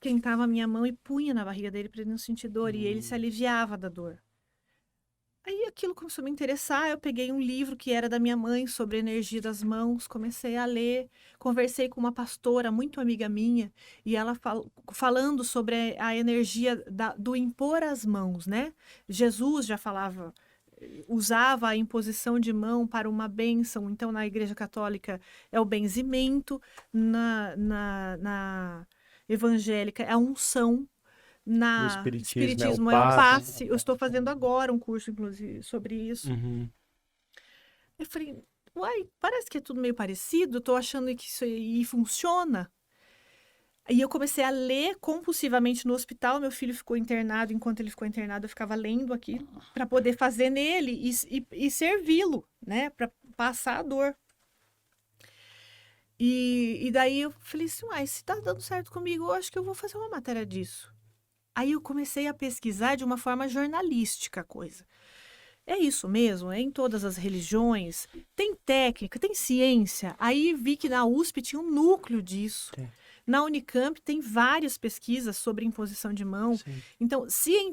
C: Quentava a minha mão e punha na barriga dele para ele não sentir dor. E ele se aliviava da dor. Aí aquilo começou a me interessar, eu peguei um livro que era da minha mãe sobre a energia das mãos, comecei a ler, conversei com uma pastora muito amiga minha, e ela falando sobre a energia do impor as mãos, né? Jesus já falava, usava a imposição de mão para uma bênção, então na Igreja Católica é o benzimento, na evangélica é a unção,
B: No
C: espiritismo é o passe. Eu estou fazendo agora um curso, inclusive, sobre isso. Eu falei, parece que é tudo meio parecido, estou achando que isso aí funciona. Aí eu comecei a ler compulsivamente no hospital, meu filho ficou internado, enquanto ele ficou internado eu ficava lendo aqui para poder fazer nele e servi-lo, né, para passar a dor. E daí eu falei assim, se tá dando certo comigo, eu acho que eu vou fazer uma matéria disso. Aí eu comecei a pesquisar de uma forma jornalística a coisa. É isso mesmo, é em todas as religiões, tem técnica, tem ciência. Aí vi que na USP tinha um núcleo disso. Na Unicamp tem várias pesquisas sobre imposição de mão. Então,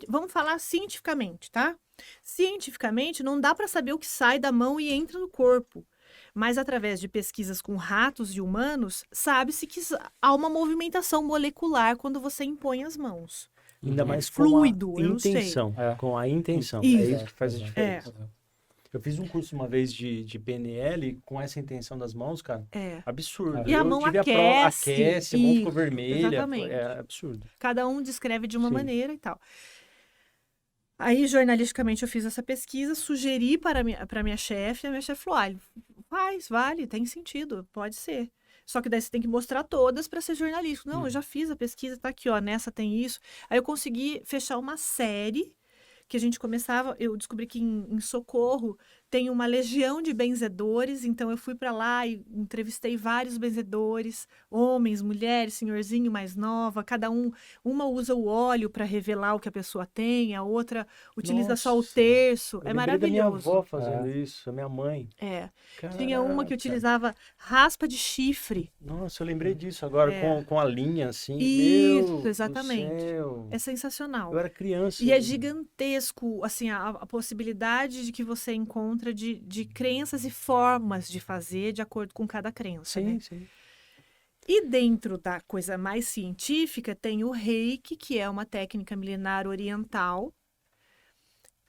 C: vamos falar cientificamente, tá? Cientificamente, não dá para saber o que sai da mão e entra no corpo. Mas através de pesquisas com ratos e humanos, sabe-se que há uma movimentação molecular quando você impõe as mãos.
B: Ainda mais
C: fluido,
B: com a intenção. Com a intenção.
C: Isso.
B: É isso que faz a diferença. Eu fiz um curso uma vez de PNL com essa intenção das mãos, cara. Absurdo.
C: E a mão aquece.
B: A mão ficou vermelha.
C: Exatamente.
B: É absurdo.
C: Cada um descreve de uma maneira e tal. Aí, jornalisticamente, eu fiz essa pesquisa, sugeri para minha chefe, a minha chefe falou, vale, tem sentido, pode ser. Só que daí você tem que mostrar todas para ser jornalístico. Não, eu já fiz a pesquisa, tá aqui, ó, nessa tem isso. Aí eu consegui fechar uma série que a gente começava, eu descobri que em Socorro tem uma legião de benzedores, então eu fui para lá e entrevistei vários benzedores, homens, mulheres, senhorzinho mais nova, cada uma usa o óleo para revelar o que a pessoa tem, a outra utiliza só o terço, é maravilhoso.
B: Da minha avó fazendo isso, a minha mãe.
C: Tinha uma que utilizava raspa de chifre.
B: Nossa, eu lembrei disso agora, com a linha assim.
C: Isso, exatamente. É sensacional.
B: Eu era criança.
C: E é gigantesco, assim, a possibilidade de que você encontra de crenças e formas de fazer de acordo com cada crença, né?
B: Sim.
C: E dentro da coisa mais científica tem o Reiki, que é uma técnica milenar oriental,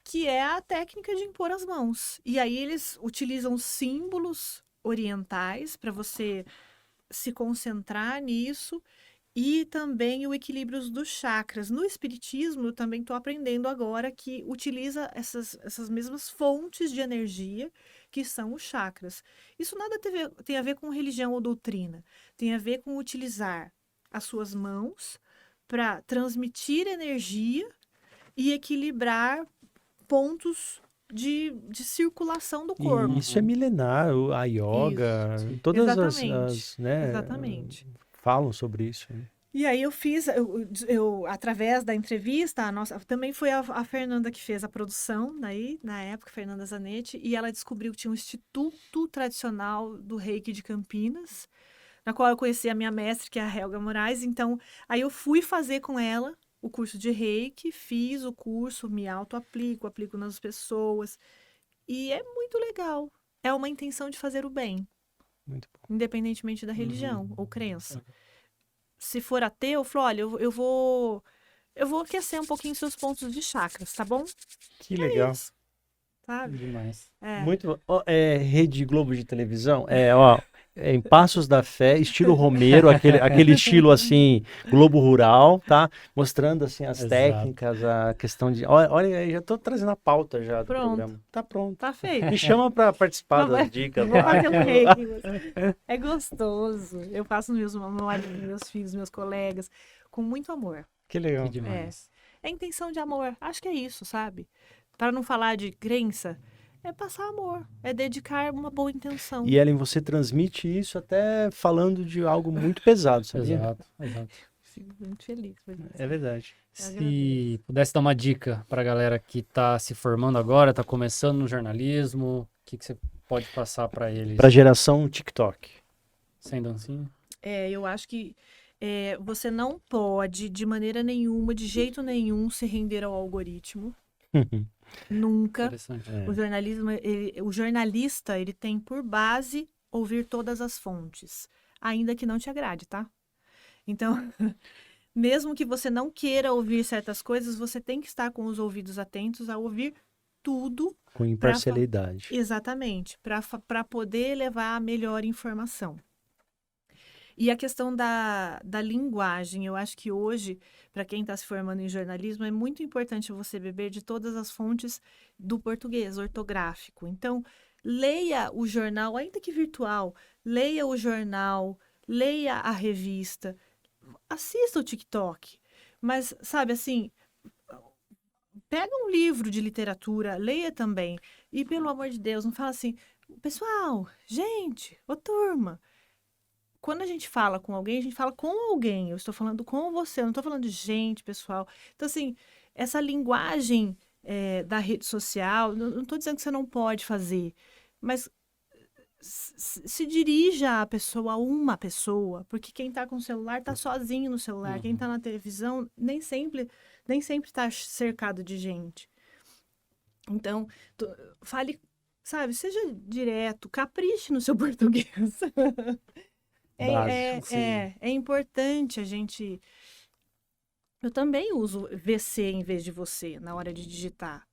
C: que é a técnica de impor as mãos. E aí eles utilizam símbolos orientais para você se concentrar nisso e também o equilíbrio dos chakras. No espiritismo, eu também estou aprendendo agora que utiliza essas mesmas fontes de energia que são os chakras. Isso nada tem a ver com religião ou doutrina. Tem a ver com utilizar as suas mãos para transmitir energia e equilibrar pontos de circulação do corpo.
B: Isso é milenar, a yoga, todas as né,
C: Exatamente.
B: falam sobre isso. Né?
C: E aí eu fiz, através da entrevista, também foi a Fernanda que fez a produção, daí, na época, Fernanda Zanetti, e ela descobriu que tinha um Instituto Tradicional do Reiki de Campinas, na qual eu conheci a minha mestre, que é a Helga Moraes. Então, aí eu fui fazer com ela o curso de Reiki, fiz o curso, me auto-aplico, aplico nas pessoas, e é muito legal. É uma intenção de fazer o bem,
B: Muito bom.
C: independentemente da religião ou crença. Se for ateu, eu falo, olha, eu vou aquecer um pouquinho seus pontos de chakras, tá bom?
B: Que legal.
C: Isso, sabe?
A: Demais.
B: Muito bom. Ó, Rede Globo de televisão, ó, em Passos da Fé, estilo Romero, aquele estilo assim, Globo Rural, tá? Mostrando assim as
A: Exato.
B: técnicas, a questão de. Olha, aí, já tô trazendo a pauta já do programa. Tá pronto.
C: Tá feito.
B: Me chama para participar das dicas.
C: Vou fazer um reiki. É gostoso. Eu faço meus marido, meus filhos, meus colegas, com muito amor.
B: Que legal.
A: Que demais.
C: É intenção de amor. Acho que é isso, sabe? Para não falar de crença, é passar amor, é dedicar uma boa intenção.
B: E Ellen, você transmite isso até falando de algo muito pesado, sabia?
A: Exato, exato.
C: Fico muito feliz por isso.
B: É verdade.
A: Se pudesse dar uma dica para a galera que está se formando agora, está começando no jornalismo, o que você pode passar para eles?
B: Para a geração TikTok.
A: Sem dancinha?
C: Eu acho que você não pode, de maneira nenhuma, de jeito nenhum, se render ao algoritmo. Nunca.
A: Interessante.
C: O jornalista, ele tem por base ouvir todas as fontes, ainda que não te agrade, tá? Então, mesmo que você não queira ouvir certas coisas, você tem que estar com os ouvidos atentos a ouvir tudo.
B: Com imparcialidade.
C: Exatamente, para poder levar a melhor informação. E a questão da linguagem, eu acho que hoje, para quem está se formando em jornalismo, é muito importante você beber de todas as fontes do português ortográfico. Então, leia o jornal, ainda que virtual, leia o jornal, leia a revista, assista o TikTok. Mas, sabe, assim, pega um livro de literatura, leia também. E, pelo amor de Deus, não fala assim, pessoal, gente, ô turma. Quando a gente fala com alguém, a gente fala com alguém. Eu estou falando com você, eu não estou falando de gente, pessoal. Então, assim, essa linguagem da rede social, não estou dizendo que você não pode fazer, mas se dirija a uma pessoa, porque quem está com o celular está sozinho no celular. Quem está na televisão nem sempre está cercado de gente. Então, fale, sabe, seja direto, capriche no seu português. É importante a gente... Eu também uso VC em vez de você na hora de digitar.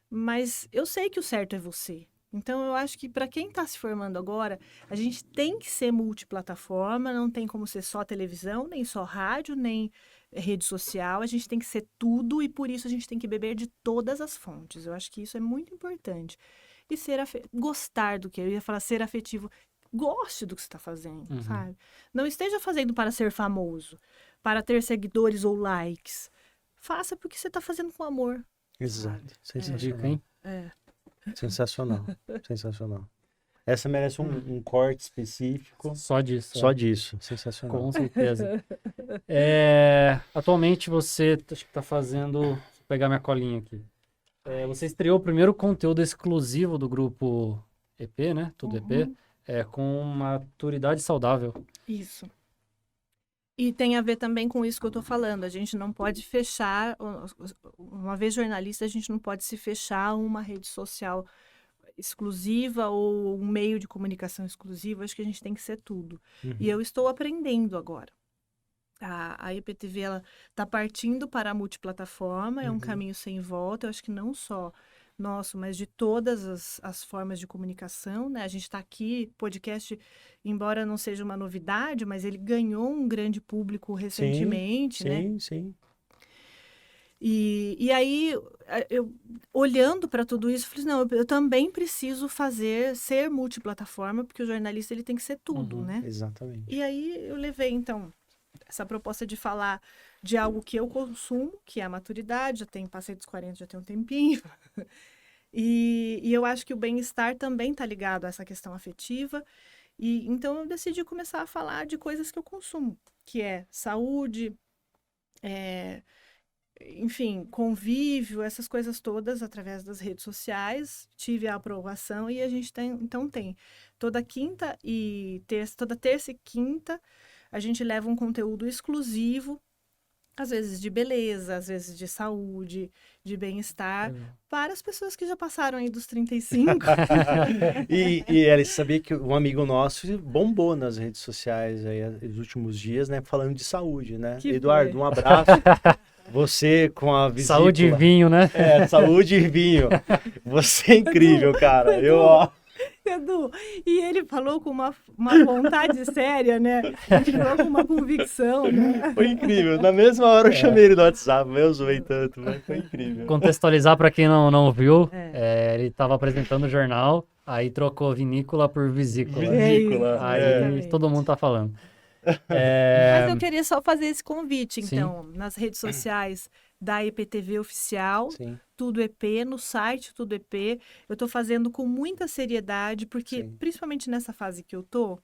C: Mas eu sei que o certo é você. Então, eu acho que para quem está se formando agora, a gente tem que ser multiplataforma, não tem como ser só televisão, nem só rádio, nem rede social. A gente tem que ser tudo e, por isso, a gente tem que beber de todas as fontes. Eu acho que isso é muito importante. E gostar do que? Eu ia falar ser afetivo. Goste do que você está fazendo, sabe? Não esteja fazendo para ser famoso, para ter seguidores ou likes. Faça porque você está fazendo com amor.
B: Exato. Sensacional.
A: Dica, hein?
B: Sensacional. Sensacional. Essa merece um corte específico.
A: Só disso.
B: Só disso. Sensacional.
A: Com certeza. Atualmente você acho que está fazendo... Vou pegar minha colinha aqui. Você estreou o primeiro conteúdo exclusivo do grupo EP, né? Tudo EP. Com maturidade saudável.
C: Isso. E tem a ver também com isso que eu estou falando. A gente não pode fechar, uma vez jornalista, a gente não pode se fechar a uma rede social exclusiva ou um meio de comunicação exclusivo. Acho que a gente tem que ser tudo. E eu estou aprendendo agora. A IPTV está partindo para a multiplataforma, é um caminho sem volta. Eu acho que não só nosso, mas de todas as formas de comunicação, né? A gente está aqui, podcast, embora não seja uma novidade, mas ele ganhou um grande público recentemente, né?
B: Sim.
C: E aí, eu olhando para tudo isso, falei, não, eu também preciso ser multiplataforma, porque o jornalista ele tem que ser tudo, né?
B: Exatamente.
C: E aí eu levei, então, essa proposta de falar de algo que eu consumo, que é a maturidade, passei dos 40, já tem um tempinho. E eu acho que o bem-estar também está ligado a essa questão afetiva. E então eu decidi começar a falar de coisas que eu consumo, que é saúde, enfim, convívio, essas coisas todas através das redes sociais. Tive a aprovação e a gente tem toda quinta e terça, toda terça e quinta, a gente leva um conteúdo exclusivo, às vezes de beleza, às vezes de saúde, de bem-estar, para as pessoas que já passaram aí dos 35.
B: E Elis, sabia que um amigo nosso bombou nas redes sociais aí nos últimos dias, né? Falando de saúde, né?
C: Que
B: Eduardo,
C: foi?
B: um abraço. Você com a vesícula.
A: Saúde e vinho, né?
B: Saúde e vinho. Você é incrível, cara.
C: Edu, e ele falou com uma vontade séria, né? Ele falou com uma convicção, né?
B: Foi incrível. Na mesma hora eu chamei ele no WhatsApp, eu zoei tanto, mas foi incrível.
A: Contextualizar para quem não viu, ele estava apresentando o jornal, aí trocou vinícola por vesícula.
B: Vesícula.
A: Aí todo mundo tá falando.
C: Mas eu queria só fazer esse convite,
A: Sim.
C: então, nas redes sociais da EPTV Oficial,
B: Sim.
C: Tudo EP, no site Tudo EP. Eu tô fazendo com muita seriedade, porque, principalmente nessa fase que eu tô,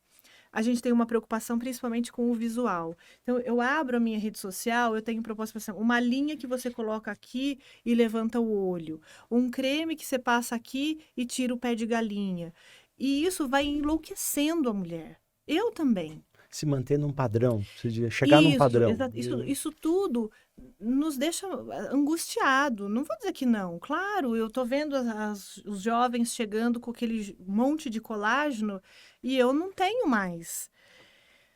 C: a gente tem uma preocupação principalmente com o visual. Então, eu abro a minha rede social, eu tenho proposta, por exemplo, uma linha que você coloca aqui e levanta o olho. Um creme que você passa aqui e tira o pé de galinha. E isso vai enlouquecendo a mulher. Eu também.
B: Se manter num padrão, chegar num padrão.
C: Isso tudo nos deixa angustiado. Não vou dizer que não. Claro, eu tô vendo os jovens chegando com aquele monte de colágeno e eu não tenho mais.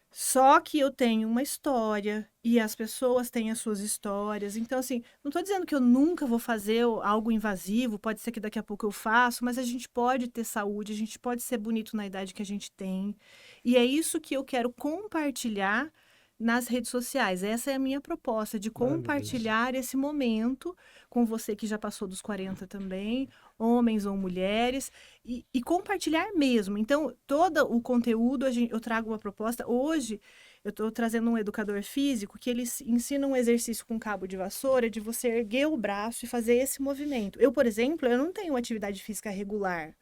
C: Só que eu tenho uma história e as pessoas têm as suas histórias. Então, assim, não estou dizendo que eu nunca vou fazer algo invasivo, pode ser que daqui a pouco eu faço, mas a gente pode ter saúde, a gente pode ser bonito na idade que a gente tem. E é isso que eu quero compartilhar nas redes sociais. Essa é a minha proposta, de compartilhar esse momento com você que já passou dos 40 também, homens ou mulheres, e compartilhar mesmo. Então, todo o conteúdo, eu trago uma proposta. Hoje, eu estou trazendo um educador físico que ele ensina um exercício com cabo de vassoura, de você erguer o braço e fazer esse movimento. Eu, por exemplo, eu não tenho atividade física regular.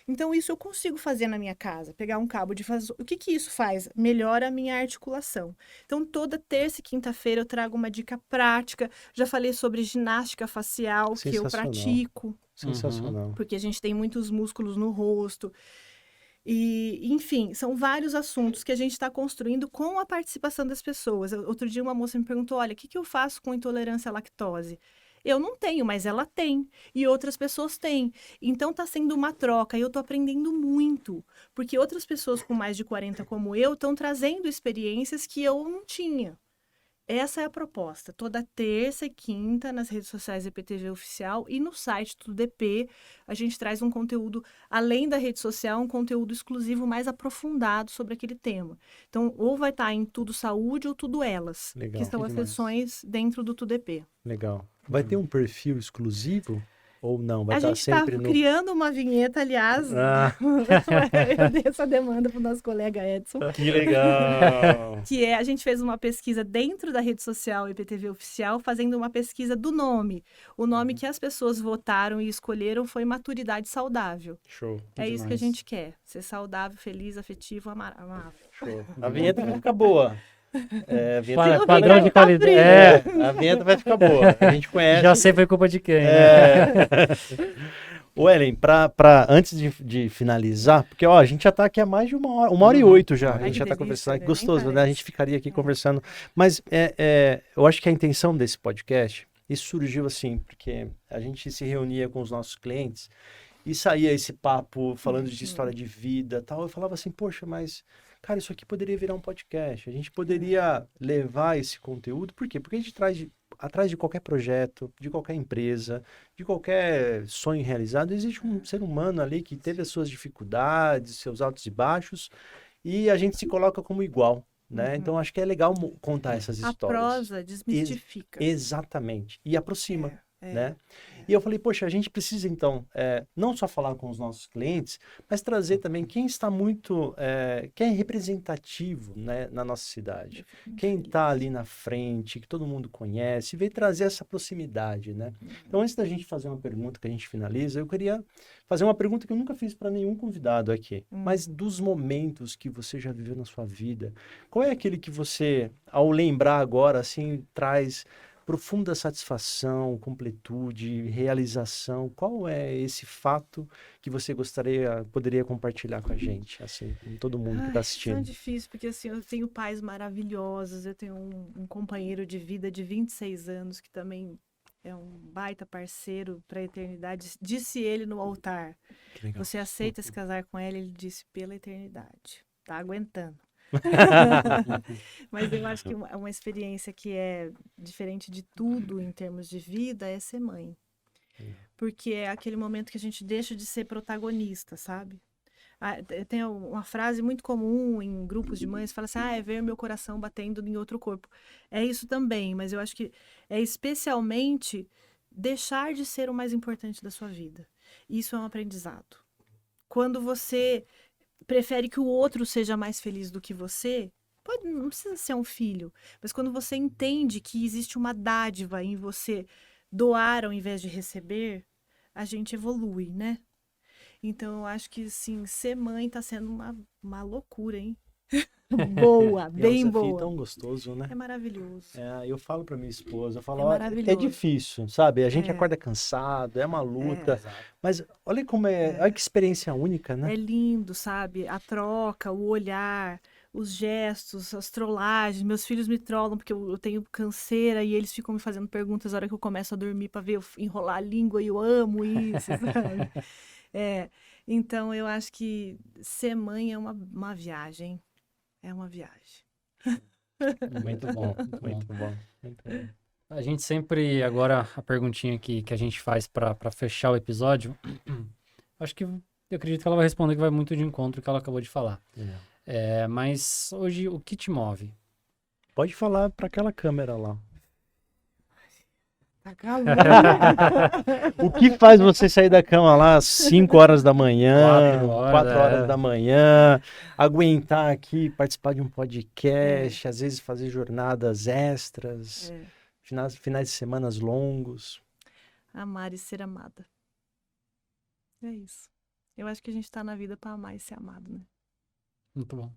C: Então, isso eu consigo fazer na minha casa, pegar um cabo de vassoura. O que isso faz? Melhora a minha articulação. Então, toda terça e quinta-feira eu trago uma dica prática. Já falei sobre ginástica facial, que eu pratico.
B: Sensacional.
C: Porque a gente tem muitos músculos no rosto. E, enfim, são vários assuntos que a gente está construindo com a participação das pessoas. Outro dia uma moça me perguntou, olha, o que eu faço com intolerância à lactose? Eu não tenho, mas ela tem. E outras pessoas têm. Então, está sendo uma troca. E eu estou aprendendo muito. Porque outras pessoas com mais de 40 como eu estão trazendo experiências que eu não tinha. Essa é a proposta. Toda terça e quinta nas redes sociais EPTV Oficial e no site Tudo EP, a gente traz um conteúdo, além da rede social, um conteúdo exclusivo mais aprofundado sobre aquele tema. Então, ou vai estar em Tudo Saúde ou Tudo Elas,
B: Legal,
C: que são as sessões dentro do Tudo EP.
B: Legal. Vai ter um perfil exclusivo ou não? Vai
C: a
B: estar
C: gente está
B: sempre
C: criando uma vinheta, aliás, eu dei essa demanda para o nosso colega Edson.
B: Que legal!
C: Que a gente fez uma pesquisa dentro da rede social EPTV Oficial, fazendo uma pesquisa do nome. O nome que as pessoas votaram e escolheram foi Maturidade Saudável.
B: Show.
C: É isso que a gente quer, ser saudável, feliz, afetivo, amável.
B: Show. A vinheta vai ficar boa.
A: Padrão de qualidade.
B: A vinheta vai ficar boa. A gente conhece.
A: Já sei foi culpa de quem.
B: Ô, Ellen, antes de finalizar, porque a gente já está aqui há mais de 1h08 já. A gente já está conversando.
C: Né?
B: Gostoso, né? A gente ficaria aqui conversando. Mas eu acho que a intenção desse podcast, isso surgiu assim, porque a gente se reunia com os nossos clientes e saía esse papo falando de história de vida e tal. Eu falava assim, poxa, mas... Cara, isso aqui poderia virar um podcast. A gente poderia levar esse conteúdo. Por quê? Porque a gente atrás de qualquer projeto, de qualquer empresa, de qualquer sonho realizado, existe um ser humano ali que teve as suas dificuldades, seus altos e baixos, e a gente se coloca como igual, né? Então, acho que é legal contar essas histórias.
C: A prosa desmistifica.
B: Exatamente. E aproxima, né? E eu falei, poxa, a gente precisa, então, não só falar com os nossos clientes, mas trazer também quem está muito, quem é representativo, né, na nossa cidade. Quem está ali na frente, que todo mundo conhece, veio trazer essa proximidade, né? Então, antes da gente fazer uma pergunta que a gente finaliza, eu queria fazer uma pergunta que eu nunca fiz para nenhum convidado aqui. Mas dos momentos que você já viveu na sua vida, qual é aquele que você, ao lembrar agora, assim, traz profunda satisfação, completude, realização? Qual é esse fato que você poderia compartilhar com a gente, assim, com todo mundo que está assistindo?
C: É tão difícil, porque assim, eu tenho pais maravilhosos, eu tenho um companheiro de vida de 26 anos que também é um baita parceiro para a eternidade. Disse ele no altar, você aceita se casar com ele? Ele disse, pela eternidade. Tá aguentando. Mas eu acho que uma experiência que é diferente de tudo em termos de vida é ser mãe. Porque é aquele momento que a gente deixa de ser protagonista, sabe? Tem uma frase muito comum em grupos de mães, fala assim, é ver meu coração batendo em outro corpo. É isso também, mas eu acho que é especialmente deixar de ser o mais importante da sua vida. Isso é um aprendizado. Quando você prefere que o outro seja mais feliz do que você, não precisa ser um filho, mas quando você entende que existe uma dádiva em você doar ao invés de receber, a gente evolui, né? Então, eu acho que, sim, ser mãe tá sendo uma loucura, hein? Boa, bem
B: é um
C: boa.
B: desafio tão gostoso, né?
C: É maravilhoso.
B: Eu falo para minha esposa, eu falo,
C: É maravilhoso.
B: é difícil, sabe? A gente acorda cansado, é uma luta, mas olha como olha que experiência única, né?
C: É lindo, sabe? A troca, o olhar, os gestos, as trollagens. Meus filhos me trollam porque eu tenho canseira e eles ficam me fazendo perguntas na hora que eu começo a dormir para ver eu enrolar a língua e eu amo isso, sabe? Então eu acho que ser mãe é uma viagem. É uma viagem.
A: Muito bom,
B: Muito bom.
A: A gente sempre, agora, a perguntinha que a gente faz para fechar o episódio, acho que eu acredito que ela vai responder que vai muito de encontro que ela acabou de falar. Mas hoje, o que te move?
B: Pode falar para aquela câmera lá.
C: Tá calor.
B: O que faz você sair da cama lá às 5 horas da manhã, 4 horas da manhã, aguentar aqui, participar de um podcast, às vezes fazer jornadas extras, finais de semana longos?
C: Amar e ser amada. É isso. Eu acho que a gente tá na vida para amar e ser amado, né?
A: Muito bom.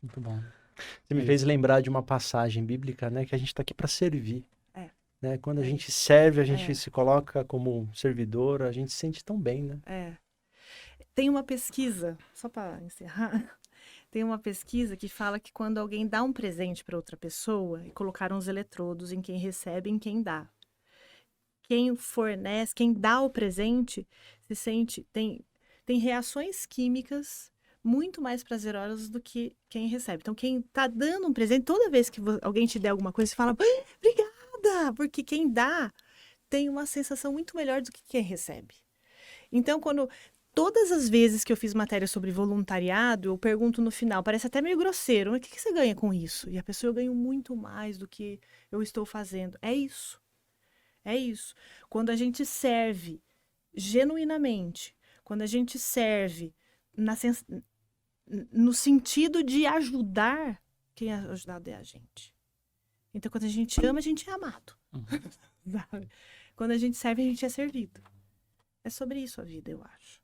A: Muito bom.
B: Você me fez lembrar de uma passagem bíblica, né? Que a gente tá aqui para servir. Né? Quando a gente serve, a gente se coloca como servidor, a gente se sente tão bem, né?
C: Tem uma pesquisa, só para encerrar, tem uma pesquisa que fala que quando alguém dá um presente para outra pessoa, e colocaram os eletrodos em quem recebe e em quem dá. Quem fornece, quem dá o presente, se sente, tem reações químicas muito mais prazerosas do que quem recebe. Então, quem tá dando um presente, toda vez que alguém te der alguma coisa, você fala, obrigada! Porque quem dá tem uma sensação muito melhor do que quem recebe. Então, todas as vezes que eu fiz matéria sobre voluntariado, eu pergunto no final, parece até meio grosseiro, mas o que você ganha com isso? E a pessoa, eu ganho muito mais do que eu estou fazendo. É isso. É isso. Quando a gente serve genuinamente, quando a gente serve no sentido de ajudar, quem é ajudado é a gente. Então, quando a gente ama, a gente é amado. Sabe? Quando a gente serve, a gente é servido. É sobre isso a vida, eu acho.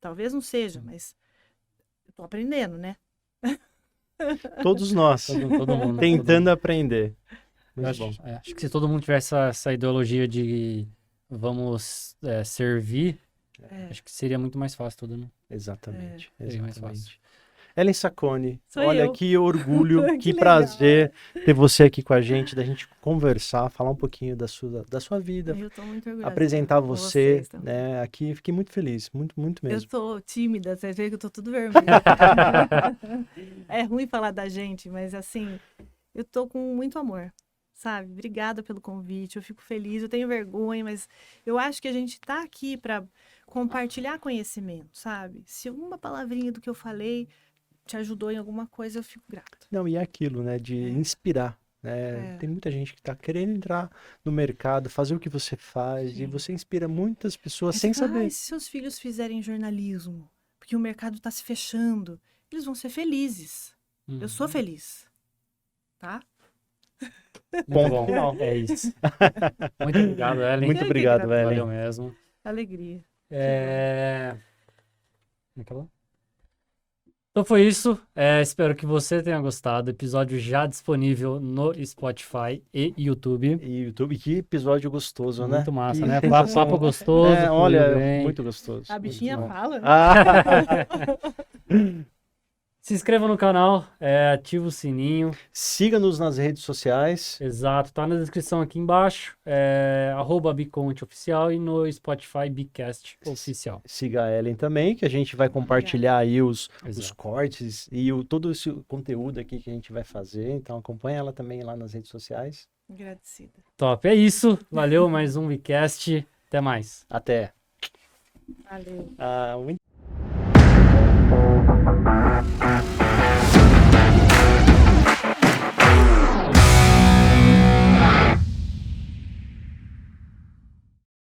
C: Talvez não seja, mas eu tô aprendendo, né?
B: Todos nós.
A: Todo mundo.
B: Tentando aprender.
A: Acho que se todo mundo tivesse essa ideologia de vamos servir, acho que seria muito mais fácil tudo, né?
B: Exatamente.
A: Seria mais fácil.
B: Ellen Sacconi,
C: Sou
B: olha
C: eu.
B: que orgulho, que
C: legal.
B: prazer ter você aqui com a gente, da gente conversar, falar um pouquinho da sua vida,
C: Eu tô muito orgulhosa.
B: apresentar
C: com
B: você,
C: vocês também.
B: né? Aqui fiquei muito feliz, muito, muito mesmo.
C: Eu tô tímida, você vê que eu tô tudo vermelho. É ruim falar da gente, mas assim, eu tô com muito amor, sabe? Obrigada pelo convite, eu fico feliz, eu tenho vergonha, mas eu acho que a gente tá aqui para compartilhar conhecimento, sabe? Se uma palavrinha do que eu falei te ajudou em alguma coisa, eu fico grata.
B: Não, e é aquilo, né? De inspirar. né? Tem muita gente que está querendo entrar no mercado, fazer o que você faz, e você inspira muitas pessoas sem saber.
C: Se seus filhos fizerem jornalismo, porque o mercado está se fechando, eles vão ser felizes. Eu sou feliz, tá?
A: Muito bom, é isso. Muito obrigado, Ellen.
B: Muito obrigado, Ellen.
A: Valeu mesmo.
C: Alegria.
A: Então foi isso. Espero que você tenha gostado. Episódio já disponível no Spotify e YouTube.
B: E YouTube, que episódio gostoso, né?
A: Muito massa,
B: que...
A: né? Papo gostoso.
B: Olha, muito gostoso.
C: A bichinha fala.
A: Se inscreva no canal, ativa o sininho.
B: Siga-nos nas redes sociais.
A: Exato, tá na descrição aqui embaixo. @biconteoficial e no Spotify Bicast Oficial.
B: Siga a Ellen também, que a gente vai compartilhar aí os
A: Exato.
B: cortes e todo esse conteúdo aqui que a gente vai fazer. Então acompanha ela também lá nas redes sociais.
C: Agradecida.
A: Top, é isso. Valeu, mais um Bicast. Até mais.
B: Até.
C: Valeu.
B: Muito